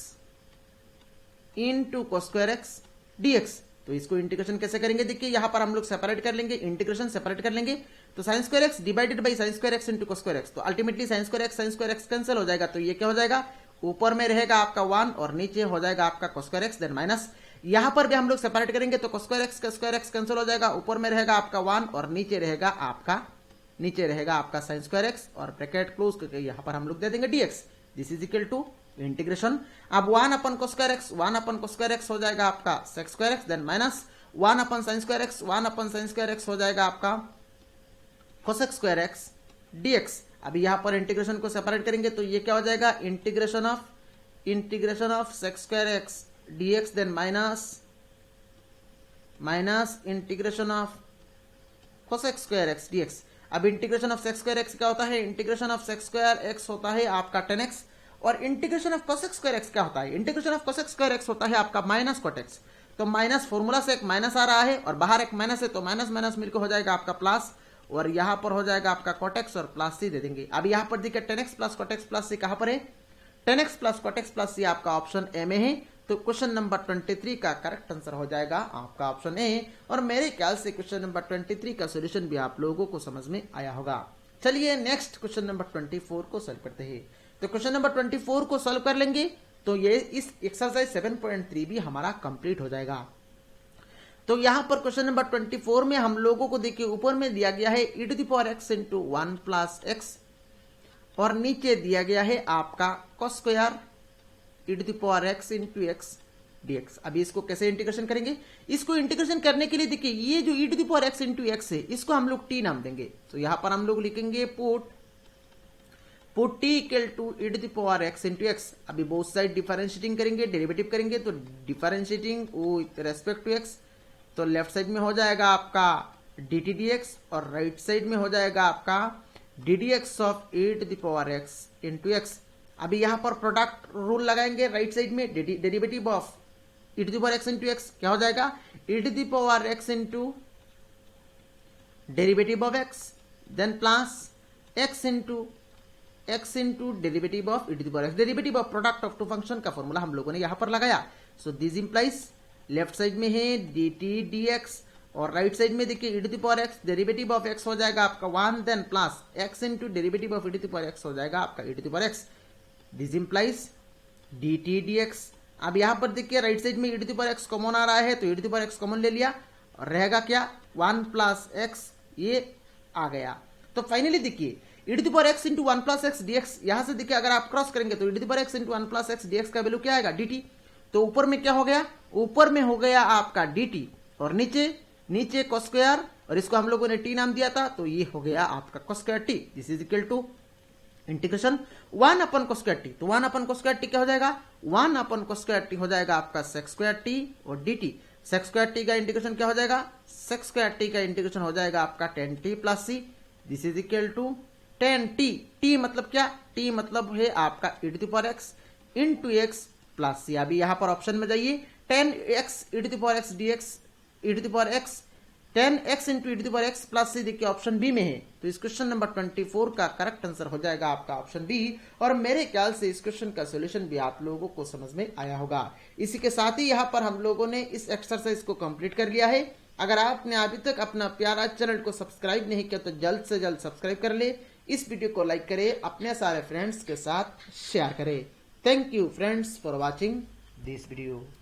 into cos square x dx. तो इसको इंटीग्रेशन कैसे करेंगे, देखिए यहां पर हम लोग सेपरेट कर लेंगे, इंटीग्रेशन सेपरेट कर लेंगे। तो sine square x divided by sine square x into cos square x, तो ultimately sine square x cancel हो जाएगा, तो ये क्या हो जाएगा, ऊपर में रहेगा आपका 1 और नीचे हो जाएगा आपका cos square x, then minus यहां पर भी हम लोग सेपरेट करेंगे, तो कोस स्क्वायर एक्स कैंसिल हो जाएगा, ऊपर में रहेगा आपका 1 और नीचे रहेगा आपका साइन स्क्वायर एक्स, और ब्रैकेट क्लोज करके यहां पर हम लोग दे देंगे dx. This is equal to integration, अब 1 अपन कोस स्क्वायर एक्स हो जाएगा आपका sec square x, then minus 1 upon sine square x, 1 upon sine square x हो जाएगा आपका कोसेक स्क्वायर एक्स dx। अभी यहां पर इंटीग्रेशन को सेपरेट करेंगे तो ये क्या हो जाएगा, integration of sec square x dx, then minus integration of cosec square x dx। अब integration of sec square x क्या होता है, integration of sec square x होता है आपका 10x, और integration of cosec square x क्या होता है, integration of cosec square x होता है आपका माइनस कोट एक्स। तो माइनस फॉर्मूला से एक माइनस आ रहा है और बाहर एक माइनस है, तो माइनस माइनस मिलकर हो जाएगा आपका प्लस, और यहां पर हो जाएगा आपका कोट एक्स और प्लस सी दे देंगे। अब यहां पर देखिए 10x plus cot x plus C कहां पर है, 10x plus cot x plus C आपका ऑप्शन ए में है। तो क्वेश्चन नंबर 23 का करेक्ट आंसर हो जाएगा आपका ऑप्शन ए। और मेरे ख्याल से क्वेश्चन नंबर 23 का सॉल्यूशन भी आप लोगों को समझ में आया होगा। चलिए नेक्स्ट क्वेश्चन नंबर 24 को सॉल्व करते हैं। तो क्वेश्चन नंबर 24 को सॉल्व कर लेंगे तो ये इस एक्सरसाइज 7.3 भी हमारा कंप्लीट हो जाएगा। तो यहां पर क्वेश्चन नंबर 24 में हम लोगों को देखिए ऊपर में दिया गया है e⁻x into 1 plus x, और नीचे दिया गया है आपका cos square e⁻x into x dx। अभी इसको कैसे इंटीग्रेशन करेंगे, इसको इंटीग्रेशन करने के लिए देखिए ये जो e⁻x into x है इसको हम लोग t नाम देंगे। तो यहां पर हम लोग लिखेंगे put t equal to e⁻x into x। अभी बोथ साइड डिफरेंशिएटिंग करेंगे, डेरिवेटिव करेंगे, तो differentiating with respect to x, तो लेफ्ट साइड में हो जाएगा आपका dt dx और राइट साइड में हो जाएगा आपका ddx of e⁻x into x। अभी यहां पर प्रोडक्ट रूल लगाएंगे, राइट साइड में derivative of e⁻x into x क्या हो जाएगा, e⁻x into derivative of x, then plus x into derivative of e⁻x, derivative of product of two function का formula हम लोगों ने यहां पर लगाया। So this implies left side में है dt dx और राइट साइड में देखिए e⁻x, डेरिवेटिव ऑफ x हो जाएगा आपका 1, then plus x into derivative of e⁻x हो जाएगा आपका e⁻x। This implies dt dx। अब यहां पर देखिए राइट साइड में e⁻x कॉमन आ रहा है तो e⁻x कॉमन ले लिया और रहेगा क्या 1 प्लस x, ये आ गया। तो फाइनली देखिए e⁻x into 1 plus x dx, यहां से देखिए अगर आप क्रॉस करेंगे तो e⁻x into 1 plus x dx का वैल्यू क्या आएगा, dt। तो ऊपर में क्या हो गया, ऊपर में हो गया आपका dt और नीचे cos स्क्वायर, और इसको हम लोगों ने t नाम दिया था तो ये हो गया आपका cos square t। This is equal to integration 1 upon cos square t। तो 1 अपन cos स्क्वायर t क्या हो जाएगा, 1 अपन cos स्क्वायर t हो जाएगा आपका sec स्क्वायर t और dt। sec स्क्वायर t का इंटीग्रेशन क्या हो जाएगा, sec स्क्वायर t का इंटीग्रेशन हो जाएगा आपका 10t plus c। This is equal to 10t, t मतलब क्या, t मतलब है आपका e⁻x into x प्लस सी। अभी यहां पर ऑप्शन में जाइए 10x e⁻x dx, e⁻x 10x into e⁻x plus सी देखिए ऑप्शन बी में है। तो इस क्वेश्चन नंबर 24 का करेक्ट आंसर हो जाएगा आपका ऑप्शन बी। और मेरे ख्याल से इस क्वेश्चन का सॉल्यूशन भी आप लोगों को समझ में आया होगा। इसी के साथ ही यहां पर हम लोगों ने इस एक्सरसाइज को कंप्लीट कर लिया है। अगर आपने अभी तक अपना प्यारा चैनल को सब्सक्राइब नहीं किया तो जल्द से जल्द सब्सक्राइब कर ले, इस वीडियो को लाइक करें, अपने सारे फ्रेंड्स के साथ शेयर करें। Thank you friends for watching this video.